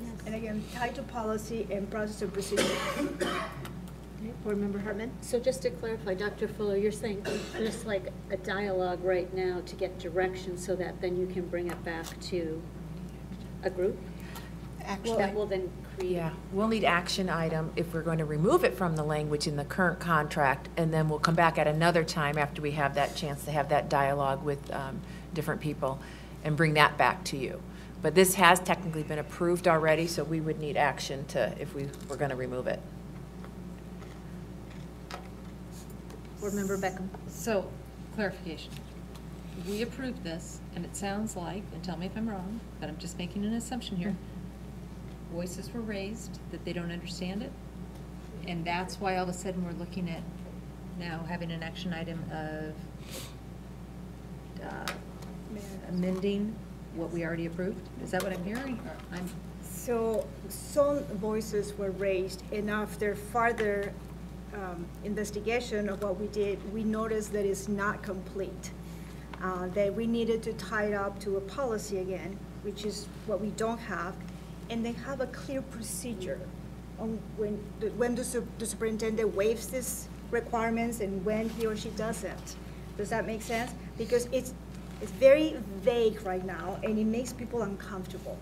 Yes. And again, tied to policy and process and procedure. Okay, Board Member Hartman? So just to clarify, Dr. Fuller, you're saying there's like a dialogue right now to get direction so that then you can bring it back to a group? Actually, That will then create. Yeah, we'll need action item if we're going to remove it from the language in the current contract, and then we'll come back at another time after we have that chance to have that dialogue with different people and bring that back to you. But this has technically been approved already, so we would need action to, if we were going to remove it. Board Member Beckham? So, clarification. We approved this, and it sounds like, and tell me if I'm wrong, but I'm just making an assumption here, voices were raised that they don't understand it, and that's why all of a sudden we're looking at now having an action item of amending what we already approved? Is that what I'm hearing? Or So some voices were raised, and after further investigation of what we did, we noticed that it's not complete. That we needed to tie it up to a policy again, which is what we don't have, and then have a clear procedure on when the superintendent waives these requirements and when he or she doesn't. Does that make sense? Because it's very vague right now, and it makes people uncomfortable.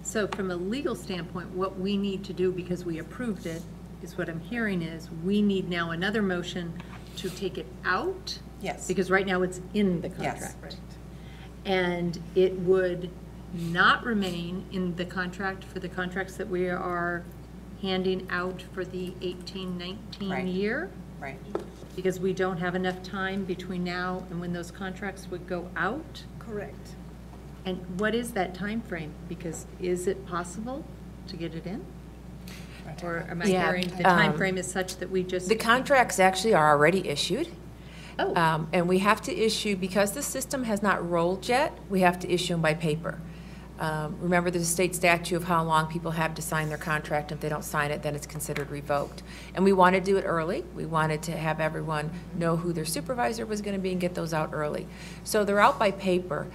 So from a legal standpoint, what we need to do, because we approved it, is what I'm hearing is, we need now another motion to take it out? Yes. Because right now it's in the Yes. contract. Right. And it would not remain in the contract for the contracts that we are handing out for the 18-19 Right. year? Right. Because we don't have enough time between now and when those contracts would go out? Correct. And what is that time frame? Because is it possible to get it in? Or am I Yeah, hearing the time frame is such that we just? The contracts actually are already issued. Oh. And we have to issue, because the system has not rolled yet, we have to issue them by paper. Remember, there's a state statute of how long people have to sign their contract. If they don't sign it, then it's considered revoked. And we want to do it early. We wanted to have everyone know who their supervisor was going to be and get those out early. So they're out by paper.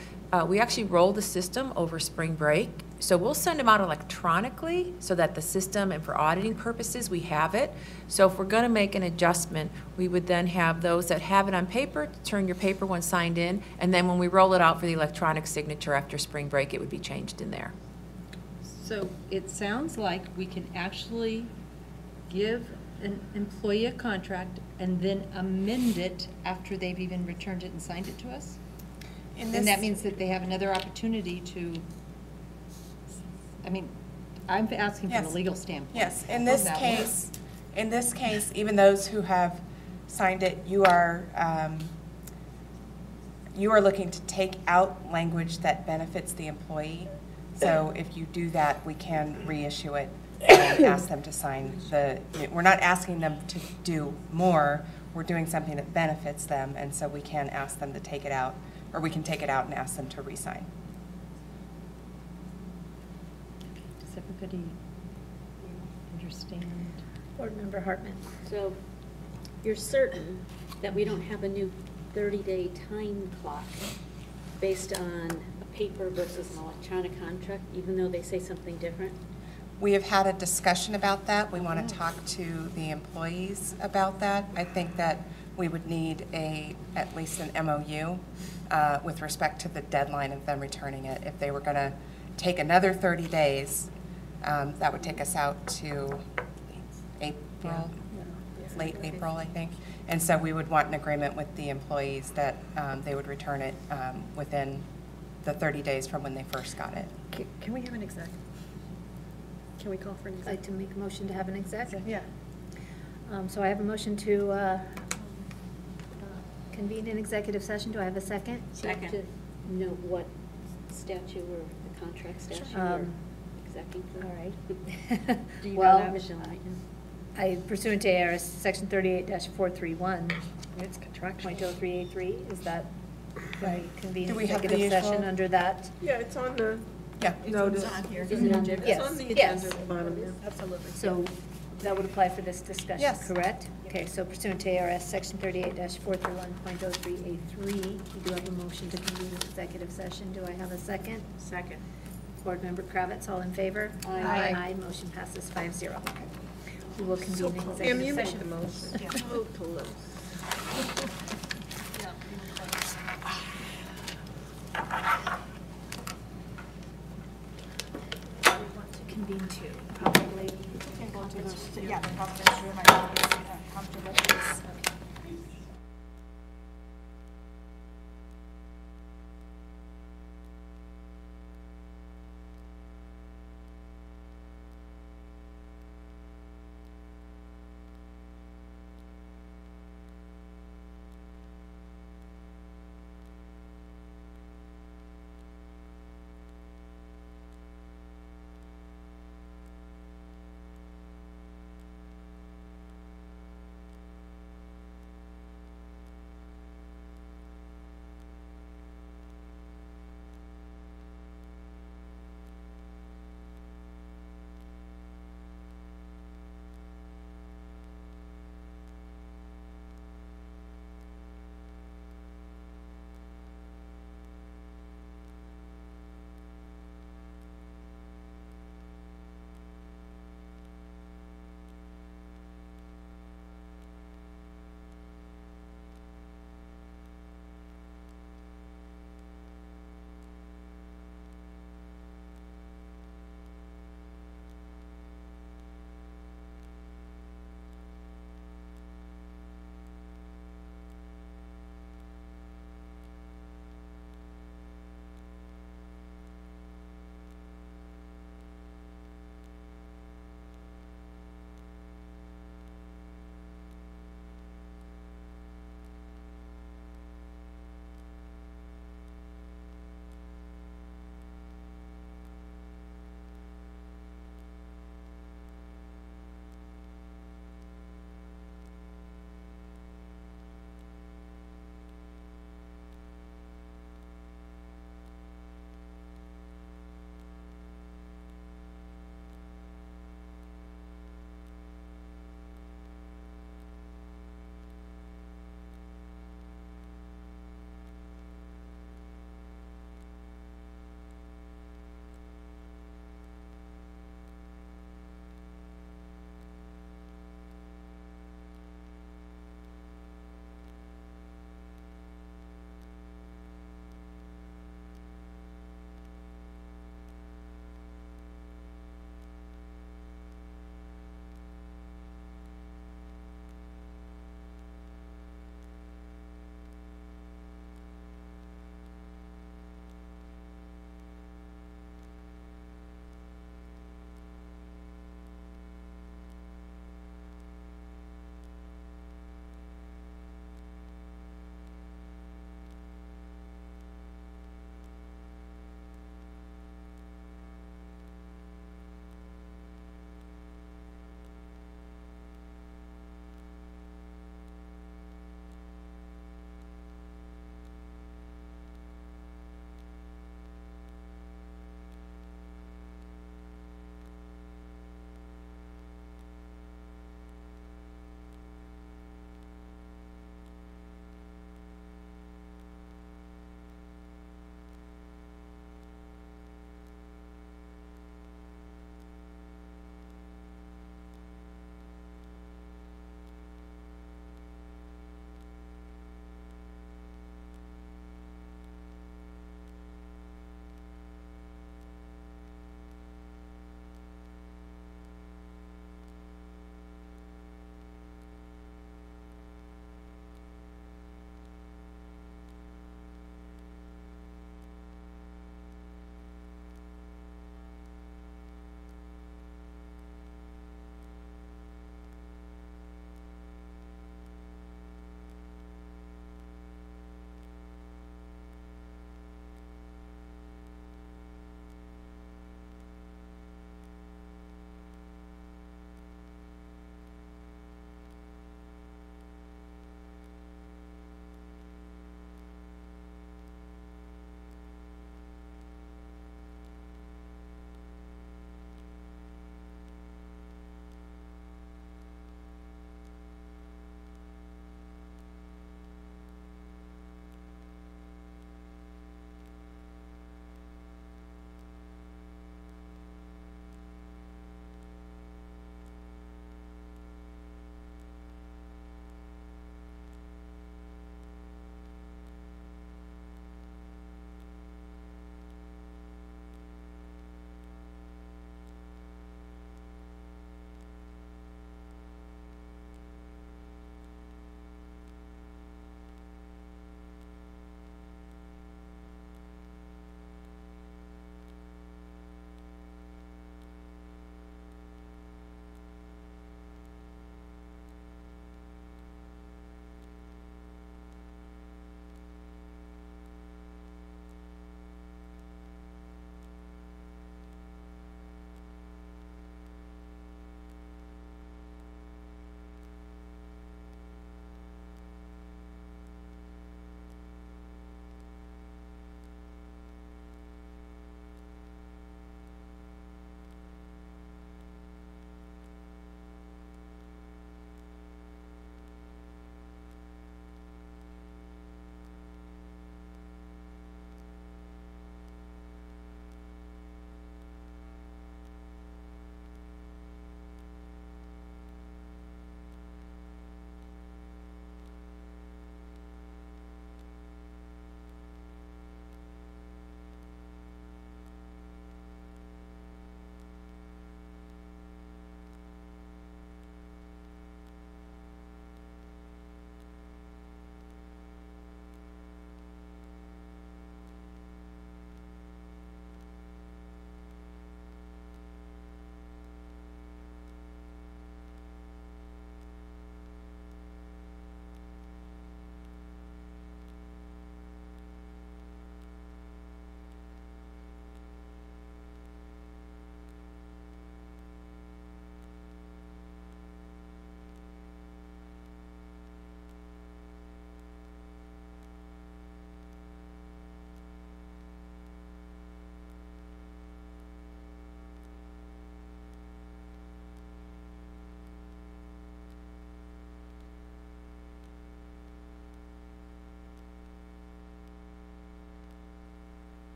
We actually rolled the system over spring break. So we'll send them out electronically so that the system, and for auditing purposes, we have it. So if we're going to make an adjustment, we would then have those that have it on paper, turn your paper one signed in, and then when we roll it out for the electronic signature after spring break, it would be changed in there. So it sounds like we can actually give an employee a contract and then amend it after they've even returned it and signed it to us? And that means that they have another opportunity to, I mean, I'm asking from a Yes. legal standpoint. Yes, in How's this that case, even those who have signed it, you are looking to take out language that benefits the employee. So if you do that, we can reissue it and ask them to sign we're not asking them to do more, we're doing something that benefits them, and so we can ask them to take it out, or we can take it out and ask them to re-sign. Does everybody understand? Board Member Hartman? So you're certain that we don't have a new 30-day time clock based on a paper versus an electronic contract, even though they say something different? We have had a discussion about that. We want to talk to the employees about that. I think that we would need at least an MOU with respect to the deadline of them returning it. If they were going to take another 30 days, that would take us out to April, late April, I think. And so we would want an agreement with the employees that they would return it within the 30 days from when they first got it. Can we have an exec? Can we call for an I'd exec? like to make a motion to have an exec. Yeah. So I have a motion to convene an executive session. Do I have a second? Second. To know what statute or the contract statute or Um, exactly. All right. Do you know Well, that, Michelle? I pursuant to ARS section 38-431, It's contractual. .0383, is that, I convene Do we have the executive session usual? under that? Yeah, it's on the Yeah. notice. Is it on there? It's on the Yes, agenda yes. at the bottom, yeah. Absolutely. So that would apply for this discussion, Yes. correct? Okay, so pursuant to ARS section 38-431.03A3, we do have a motion to convene an executive session. Do I have a second? Second. Board Member Kravitz, all in favor? Aye. Aye, motion passes 5-0. We will convene an Pam, you executive make the session. motion. Oh, close. We want to convene to probably. Yeah, the conference room, I think is comfortable with this.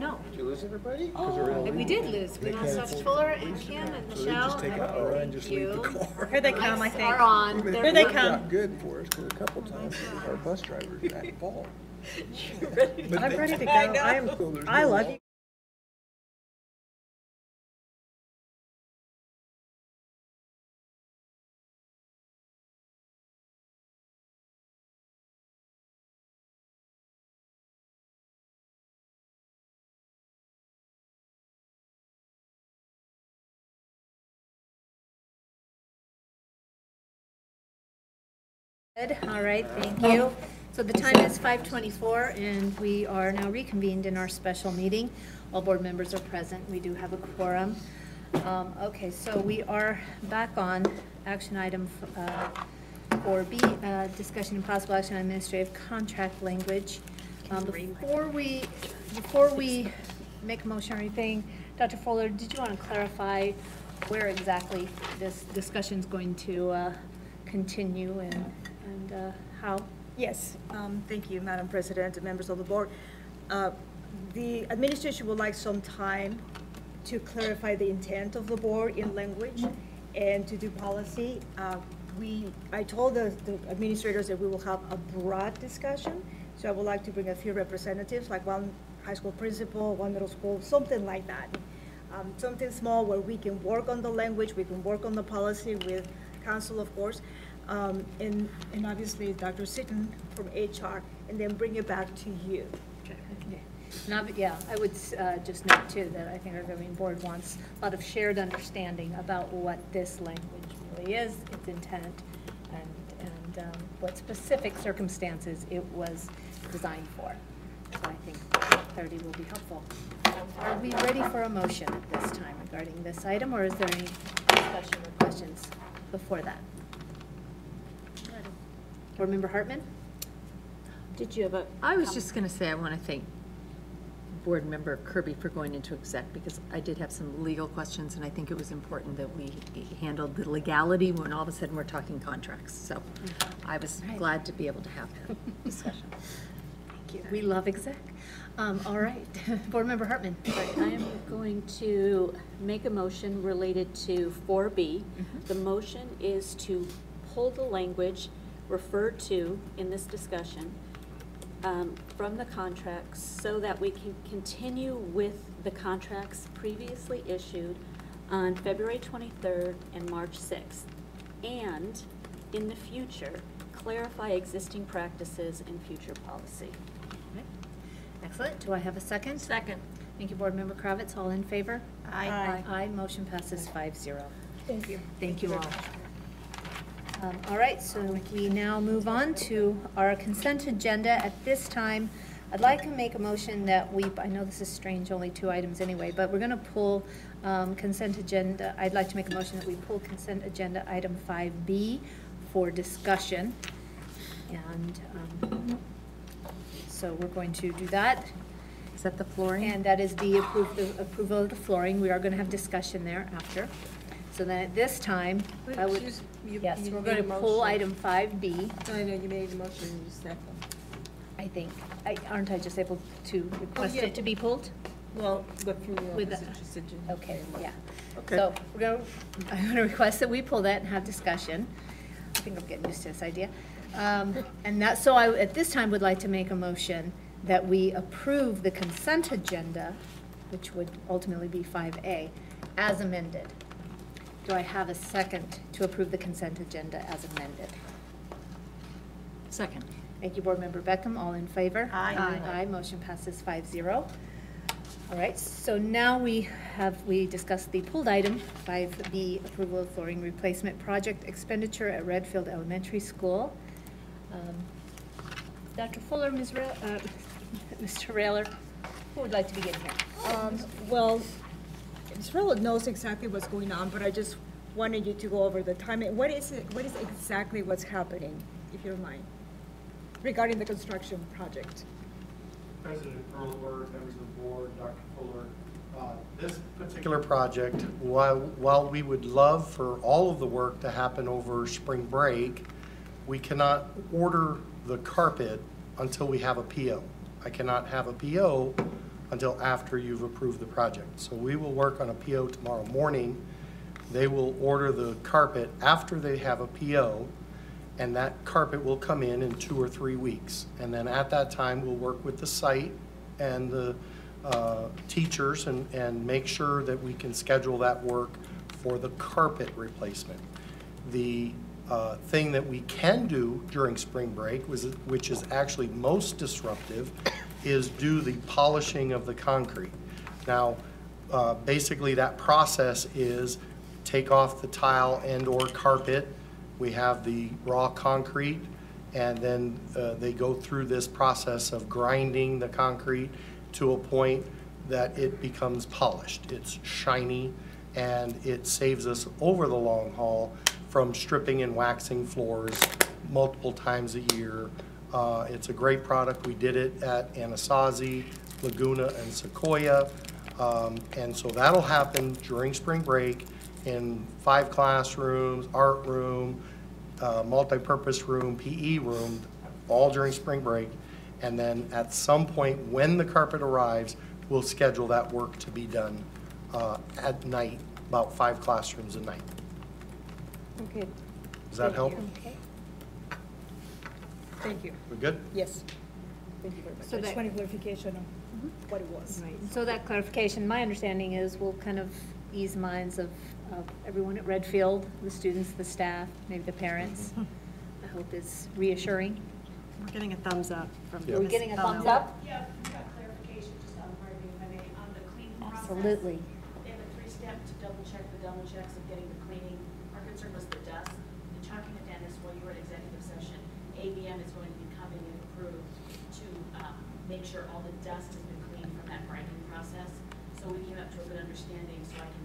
no. Did you lose everybody? We did lose. We lost Dr. Fuller and Kim and Michelle. Thank you. Here they come, I Lights think. are on. Here they come. Good for us, because a couple times our bus drivers got involved. I'm ready to go. I love you. Good. All right, thank you. So the time is 5:24, and we are now reconvened in our special meeting. All board members are present. We do have a quorum. Okay, so we are back on action item 4B, discussion and possible action on administrative contract language. Before we make a motion or anything, Dr. Fuller, did you want to clarify where exactly this discussion is going to continue and how? Yes, thank you, Madam President and members of the board. The administration would like some time to clarify the intent of the board in language and to do policy. I told the administrators that we will have a broad discussion, so I would like to bring a few representatives, like one high school principal, one middle school, something like that. Something small where we can work on the language, we can work on the policy with council, of course, and obviously Dr. Sitton from HR, and then bring it back to you. Yeah, I would just note too that I think our governing board wants a lot of shared understanding about what this language really is, its intent, and what specific circumstances it was designed for. So I think clarity will be helpful. Are we ready for a motion at this time regarding this item, or is there any discussion or questions before that? Board Member Hartman? Did you have a? I was just going to say I want to thank Board Member Kirby for going into exec, because I did have some legal questions, and I think it was important that we handled the legality when all of a sudden we're talking contracts. So I was glad to be able to have that discussion. Thank you. We love exec. All right, Board Member Hartman. Right, I am going to make a motion related to 4B. The motion is to pull the language referred to in this discussion from the contracts so that we can continue with the contracts previously issued on February 23rd and March 6th, and in the future clarify existing practices and future policy. Okay. Excellent. Do I have a second? Second. Thank you, Board Member Kravitz. All in favor? Aye. Aye. Motion passes 5-0. Thank you. Thank you all. All right, so we now move on to our consent agenda. At this time, I'd like to make a motion that I know this is strange, only 2 items anyway, but we're going to pull consent agenda. I'd like to make a motion that we pull consent agenda item 5B for discussion. And so we're going to do that. Is that the flooring? And that is the approval of the flooring. We are going to have discussion there after. So then at this time, I would, yes, we're going to pull item 5B. I know you made a motion in a second. I think, aren't I just able to request it to be pulled? Well, but from your With office, the- you said you. Okay, yeah. Okay. So I'm going to request that we pull that and have discussion. I think I'm getting used to this idea. And that, so I, at this time, would like to make a motion that we approve the consent agenda, which would ultimately be 5A, as amended. Do I have a second to approve the consent agenda as amended? Second. Thank you, Board Member Beckham. All in favor? Aye. Aye. Motion passes 5-0. All right, so now we discussed the pulled item, 5B, approval of flooring replacement project expenditure at Redfield Elementary School. Dr. Fuller, Mr. Railer, who would like to begin here? Well, Ms. Rowland knows exactly what's going on, but I just wanted you to go over the timing. What is exactly what's happening, if you don't mind, regarding the construction project? President Erlenberg, members of the board, Dr. Fuller, this particular project, while we would love for all of the work to happen over spring break, we cannot order the carpet until we have a PO. I cannot have a PO until after you've approved the project. So we will work on a PO tomorrow morning. They will order the carpet after they have a PO, and that carpet will come in 2 or 3 weeks. And then at that time, we'll work with the site and the teachers and make sure that we can schedule that work for the carpet replacement. The thing that we can do during spring break, which is actually most disruptive, is do the polishing of the concrete. Now, basically that process is take off the tile and or carpet. We have the raw concrete, and then they go through this process of grinding the concrete to a point that it becomes polished. It's shiny, and it saves us over the long haul from stripping and waxing floors multiple times a year. It's a great product. We did it at Anasazi, Laguna, and Sequoia. And so that'll happen during spring break in 5 classrooms, art room, multi-purpose room, PE room, all during spring break. And then at some point when the carpet arrives, we'll schedule that work to be done at night, about 5 classrooms a night. Okay. Does that help? Okay. Thank you. We good? Yes. Thank you very much. So I just that- wanted clarification on what it was. Right, so that clarification, my understanding is we'll kind of ease minds of everyone at Redfield, the students, the staff, maybe the parents. I hope is reassuring. We're getting a thumbs up from. Yeah. We're getting a thumbs up? Yeah, we got clarification just on part of if I may, on the cleaning process. Absolutely. They have a 3-step to double checks of getting the cleaning. Our concern was the dust. And talking to Dennis while you were in executive session, ABM is going to be coming and approved to make sure all the dust has been cleaned from that grinding process. So we came up to a good understanding so I can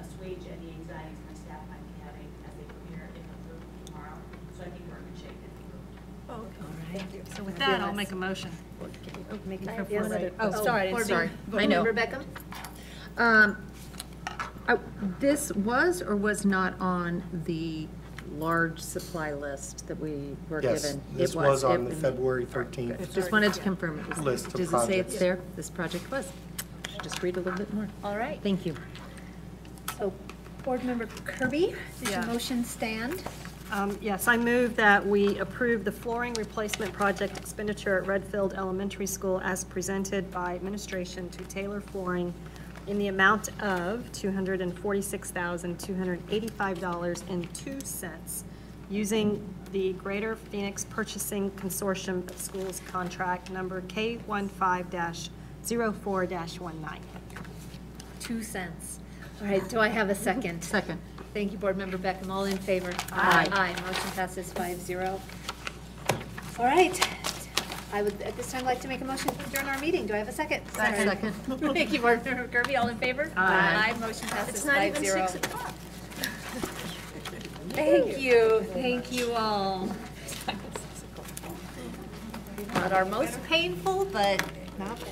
assuage any anxieties my staff might be having as they prepare if approved tomorrow. So I think we're in good shape if approved. Oh, okay. All right. So with that, I'll make a motion. Oh, sorry. Sorry. Board Member Beckham? This was or was not on the large supply list that we were Yes, given? this It was on the It- February 13th. Just wanted to confirm it. List of Does it say projects. it's there? This project was. Should just read a little bit more. All right. Thank you. So, Board Member Kirby, does your Yeah. motion stand? Yes, I move that we approve the flooring replacement project expenditure at Redfield Elementary School as presented by administration to Taylor Flooring in the amount of $246,285.02 using the Greater Phoenix Purchasing Consortium of Schools contract number K15-04-19. 2 cents. All right, do I have a second? Second. Thank you, Board Member Beckham. All in favor? Aye. Aye, motion passes 5-0. All right, I would at this time like to make a motion to adjourn our meeting. Do I have a second? Second. Thank you, Board Member Kirby. All in favor? Aye. Aye, motion passes 5-0. It's not even 6 o'clock. Thank you all. Not our most painful, but not bad.